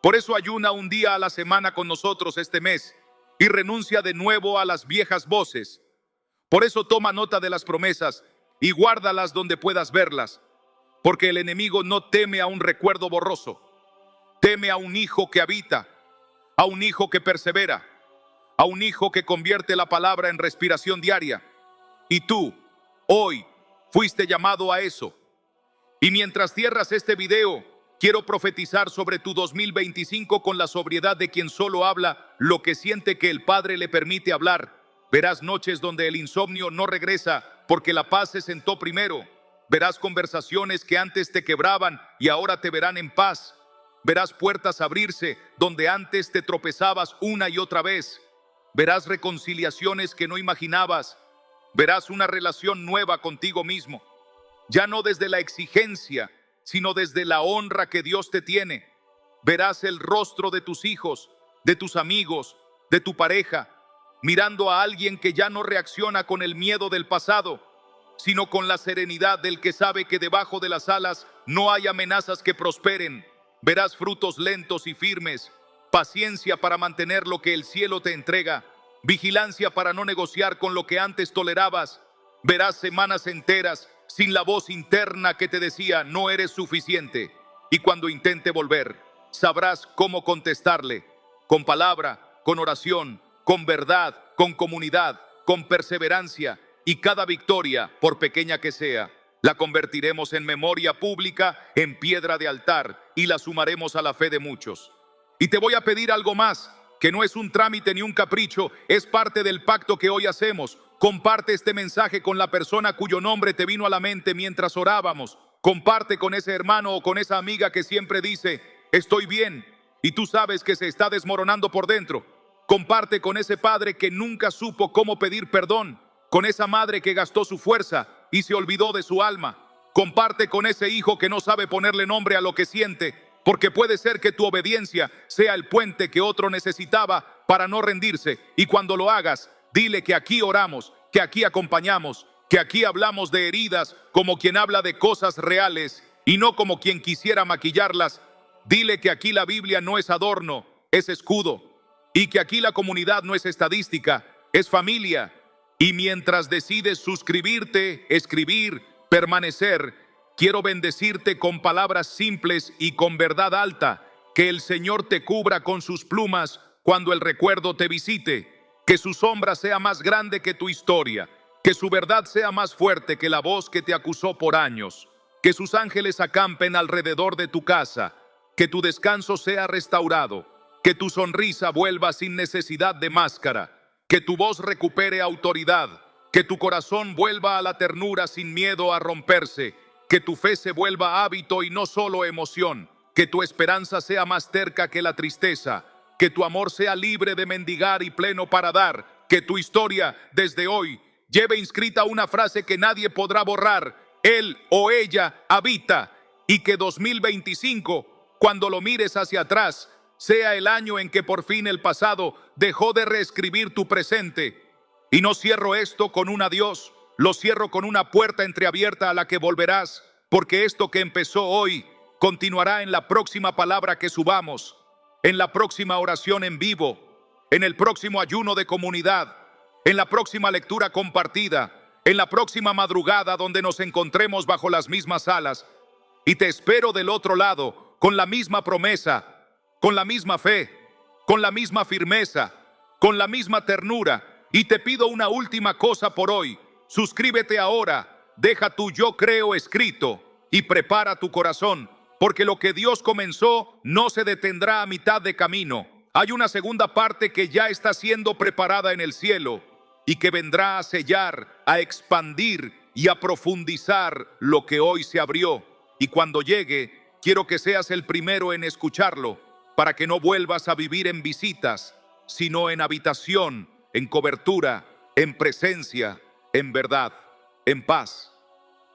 Speaker 1: Por eso ayuna un día a la semana con nosotros este mes y renuncia de nuevo a las viejas voces. Por eso toma nota de las promesas y guárdalas donde puedas verlas, porque el enemigo no teme a un recuerdo borroso, teme a un hijo que habita, a un hijo que persevera, a un hijo que convierte la palabra en respiración diaria. Y tú, hoy, fuiste llamado a eso. Y mientras cierras este video, quiero profetizar sobre tu 2025 con la sobriedad de quien solo habla lo que siente que el Padre le permite hablar. Verás noches donde el insomnio no regresa porque la paz se sentó primero. Verás conversaciones que antes te quebraban y ahora te verán en paz. Verás puertas abrirse donde antes te tropezabas una y otra vez. Verás reconciliaciones que no imaginabas. Verás una relación nueva contigo mismo. Ya no desde la exigencia, sino desde la honra que Dios te tiene. Verás el rostro de tus hijos, de tus amigos, de tu pareja, mirando a alguien que ya no reacciona con el miedo del pasado, sino con la serenidad del que sabe que debajo de las alas no hay amenazas que prosperen. Verás frutos lentos y firmes, paciencia para mantener lo que el cielo te entrega, vigilancia para no negociar con lo que antes tolerabas. Verás semanas enteras sin la voz interna que te decía no eres suficiente. Y cuando intente volver, sabrás cómo contestarle, con palabra, con oración, con verdad, con comunidad, con perseverancia. Y cada victoria, por pequeña que sea, la convertiremos en memoria pública, en piedra de altar, y la sumaremos a la fe de muchos. Y te voy a pedir algo más, que no es un trámite ni un capricho, es parte del pacto que hoy hacemos. Comparte este mensaje con la persona cuyo nombre te vino a la mente mientras orábamos. Comparte con ese hermano o con esa amiga que siempre dice, estoy bien, y tú sabes que se está desmoronando por dentro. Comparte con ese padre que nunca supo cómo pedir perdón, con esa madre que gastó su fuerza y se olvidó de su alma. Comparte con ese hijo que no sabe ponerle nombre a lo que siente, porque puede ser que tu obediencia sea el puente que otro necesitaba para no rendirse. Y cuando lo hagas, dile que aquí oramos, que aquí acompañamos, que aquí hablamos de heridas como quien habla de cosas reales y no como quien quisiera maquillarlas. Dile que aquí la Biblia no es adorno, es escudo, y que aquí la comunidad no es estadística, es familia. Y mientras decides suscribirte, escribir, permanecer, quiero bendecirte con palabras simples y con verdad alta. Que el Señor te cubra con sus plumas cuando el recuerdo te visite. Que su sombra sea más grande que tu historia. Que su verdad sea más fuerte que la voz que te acusó por años. Que sus ángeles acampen alrededor de tu casa. Que tu descanso sea restaurado. Que tu sonrisa vuelva sin necesidad de máscara. Que tu voz recupere autoridad, que tu corazón vuelva a la ternura sin miedo a romperse, que tu fe se vuelva hábito y no solo emoción, que tu esperanza sea más terca que la tristeza, que tu amor sea libre de mendigar y pleno para dar, que tu historia desde hoy lleve inscrita una frase que nadie podrá borrar, él o ella habita, y que 2025, cuando lo mires hacia atrás, sea el año en que por fin el pasado dejó de reescribir tu presente. Y no cierro esto con un adiós, lo cierro con una puerta entreabierta a la que volverás, porque esto que empezó hoy continuará en la próxima palabra que subamos, en la próxima oración en vivo, en el próximo ayuno de comunidad, en la próxima lectura compartida, en la próxima madrugada donde nos encontremos bajo las mismas alas. Y te espero del otro lado con la misma promesa, con la misma fe, con la misma firmeza, con la misma ternura. Y te pido una última cosa por hoy. Suscríbete ahora, deja tu yo creo escrito y prepara tu corazón, porque lo que Dios comenzó no se detendrá a mitad de camino. Hay una segunda parte que ya está siendo preparada en el cielo y que vendrá a sellar, a expandir y a profundizar lo que hoy se abrió. Y cuando llegue, quiero que seas el primero en escucharlo, para que no vuelvas a vivir en visitas, sino en habitación, en cobertura, en presencia, en verdad, en paz.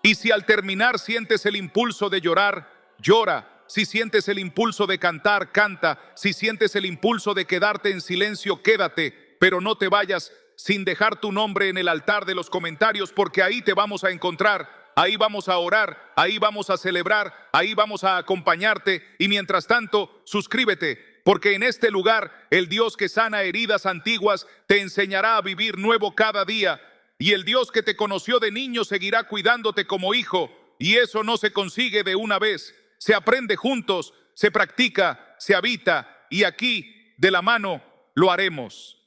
Speaker 1: Y si al terminar sientes el impulso de llorar, llora. Si sientes el impulso de cantar, canta. Si sientes el impulso de quedarte en silencio, quédate. Pero no te vayas sin dejar tu nombre en el altar de los comentarios, porque ahí te vamos a encontrar. Ahí vamos a orar, ahí vamos a celebrar, ahí vamos a acompañarte. Y mientras tanto, suscríbete, porque en este lugar el Dios que sana heridas antiguas te enseñará a vivir nuevo cada día. Y el Dios que te conoció de niño seguirá cuidándote como hijo. Y eso no se consigue de una vez. Se aprende juntos, se practica, se habita. Y aquí, de la mano, lo haremos.